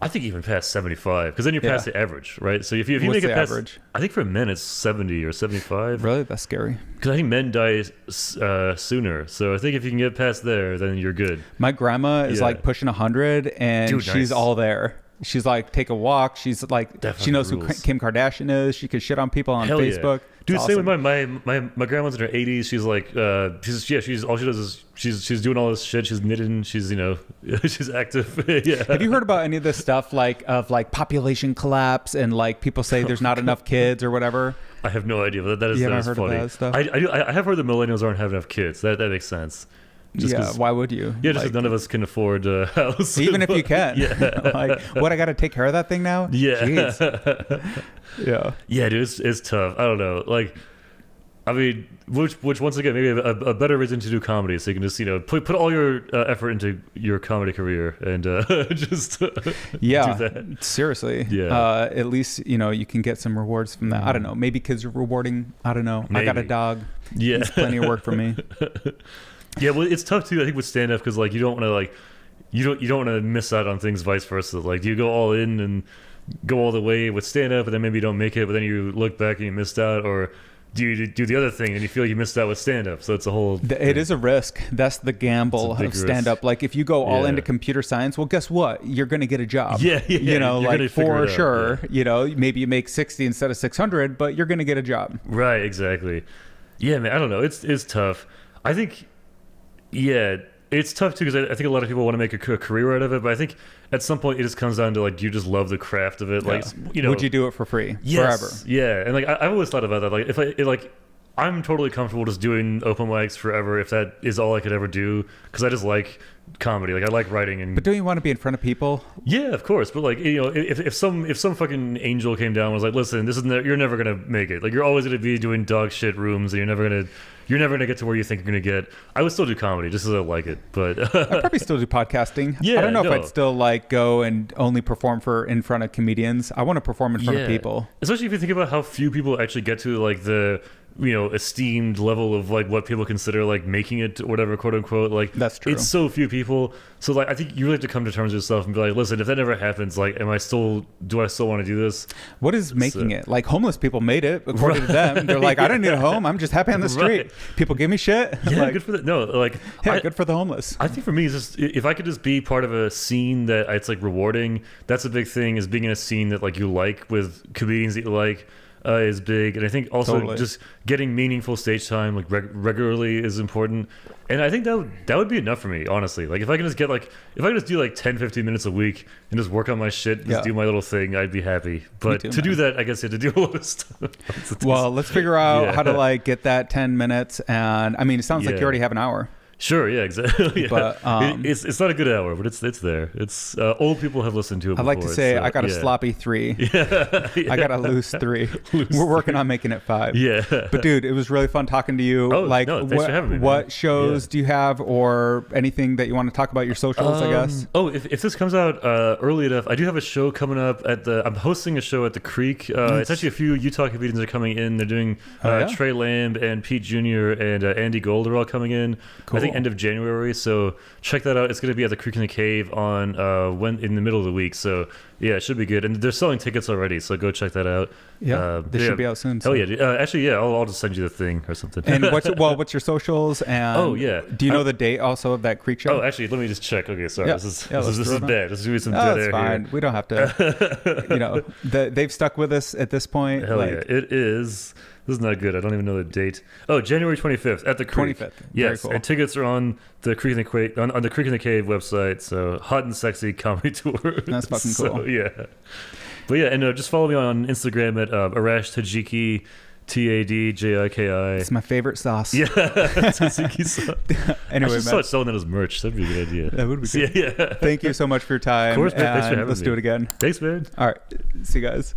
S2: I think even past 75, because then you're past the average, right? So if you make it past average, I think for men it's 70 or 75.
S1: Really, that's scary.
S2: Because I think men die sooner. So I think if you can get past there, then you're good.
S1: My grandma is like pushing 100, and she's all there. She's like, take a walk. She's like, she knows who Kim Kardashian is. She could shit on people on Facebook.
S2: Dude, same with my grandma's in her 80s. She's like, she's all she does is she's doing all this shit. She's knitting. She's she's active. Yeah.
S1: Have you heard about any of this stuff of population collapse and like people say there's not enough kids or whatever?
S2: I have no idea, but that is
S1: heard
S2: funny.
S1: Of that stuff?
S2: I have heard the millennials aren't having enough kids. That makes sense.
S1: Why would you?
S2: Yeah, just because none of us can afford a house.
S1: Even if you can. Like, what, I got to take care of that thing now?
S2: Yeah.
S1: Jeez.
S2: Yeah, dude, it's tough. I don't know. Like, I mean, which once again, maybe a better reason to do comedy, so you can just, put all your effort into your comedy career and just do that.
S1: Seriously. Yeah. At least, you can get some rewards from that. I don't know. Maybe kids are rewarding. I don't know. Maybe. I got a dog. Yeah. It's plenty of work for me.
S2: Yeah, well, it's tough too, I think, with stand-up, because like you don't want to miss out on things, vice versa. Like, do you go all in and go all the way with stand-up, and then maybe you don't make it, but then you look back and you missed out, or do you do the other thing and you feel you missed out with stand-up? So it's a whole.
S1: It is a risk. That's the gamble of stand-up. Like, if you go all into computer science, well, guess what? You're going to get a job.
S2: Yeah.
S1: Like for sure. Yeah. Maybe you make 60 instead of 600, but you're going to get a job.
S2: Right. Exactly. Yeah, man. I don't know. It's tough. I think. Yeah, it's tough too, because I think a lot of people want to make a career out of it, but I think at some point it just comes down to like, do you just love the craft of it? Like,
S1: would you do it for free?
S2: Yes,
S1: forever?
S2: Yeah, and like I've always thought about that. Like, if I'm totally comfortable just doing open mics forever if that is all I could ever do, because I just like comedy. Like I like writing. And
S1: but don't you want to be in front of people?
S2: Yeah, of course. But like, you know, if some fucking angel came down and was like, listen, this is you're never gonna make it. Like you're always gonna be doing dog shit rooms, and you're never gonna get to where you think you're gonna get. I would still do comedy just because I like it. But
S1: I'd probably still do podcasting.
S2: Yeah,
S1: I don't know if I'd still like go and only perform in front of comedians. I want to perform in front of people.
S2: Especially if you think about how few people actually get to like the, you know, esteemed level of like what people consider like making it or whatever, quote unquote. Like
S1: that's true.
S2: It's so few people. So like I think you really have to come to terms with yourself and be like, listen, if that never happens, like do I still want to do this?
S1: What is making it? Like homeless people made it according to them. They're like, I don't need a home. I'm just happy on the street. Right. People give me shit.
S2: Yeah,
S1: like,
S2: good for that. No, like
S1: yeah, good for the homeless.
S2: I think for me, it's just if I could just be part of a scene that it's like rewarding. That's a big thing. Is being in a scene that like you like with comedians that you like. Is big, and I think also just getting meaningful stage time like regularly is important, and I think that would be enough for me, honestly. Like if I can just do like 10-15 minutes a week and just work on my shit, just do my little thing, I'd be happy. But to do that, I guess you have to do a lot of stuff.
S1: Well, let's figure out how to like get that 10 minutes, and I mean it sounds like you already have an hour.
S2: Sure, yeah, exactly. Yeah.
S1: But
S2: it's not a good hour, but it's there. It's old people have listened to it before.
S1: I'd like to say I got a sloppy 3. Yeah. I got a loose 3. We're working on making it 5.
S2: Yeah.
S1: But dude, it was really fun talking to you.
S2: Oh, like no, thanks for having me,
S1: what shows do you have, or anything that you want to talk about your socials, I guess?
S2: Oh, if this comes out early enough, I do have a show coming up I'm hosting a show at the Creek. Nice. It's actually a few Utah comedians are coming in. They're doing Trey Lamb and Pete Jr. and Andy Gold are all coming in. Cool. I think end of January, so check that out. It's going to be at the Creek in the Cave on in the middle of the week, so yeah, it should be good. And they're selling tickets already, so go check that out.
S1: Yeah, they should be out soon.
S2: So. Oh yeah, actually, yeah, I'll just send you the thing or something.
S1: And what's your socials? And do you know the date also of that Creek show?
S2: Oh, actually, let me just check. Okay, sorry, this is bad. This is gonna be some dead air
S1: fine. Here. We don't have to. You know, they've stuck with us at this point.
S2: Hell yeah, it is. This is not good. I don't even know the date. Oh, January 25th at the Creek.
S1: 25th.
S2: Yes,
S1: cool.
S2: And tickets are on the Creek in the Cave, on the Creek in the Cave website. So hot and sexy comedy tour.
S1: That's fucking cool.
S2: So, yeah. But yeah, and just follow me on Instagram at Arash Tadjiki, Tadjiki.
S1: It's my favorite sauce.
S2: Yeah, tzatziki sauce.
S1: Anyway,
S2: I should start selling that as merch. That'd be a good idea.
S1: That would be good.
S2: Yeah.
S1: Thank you so much for your time.
S2: Of course, man. Thanks for having me.
S1: Let's do it again.
S2: Thanks, man.
S1: All right. See you guys.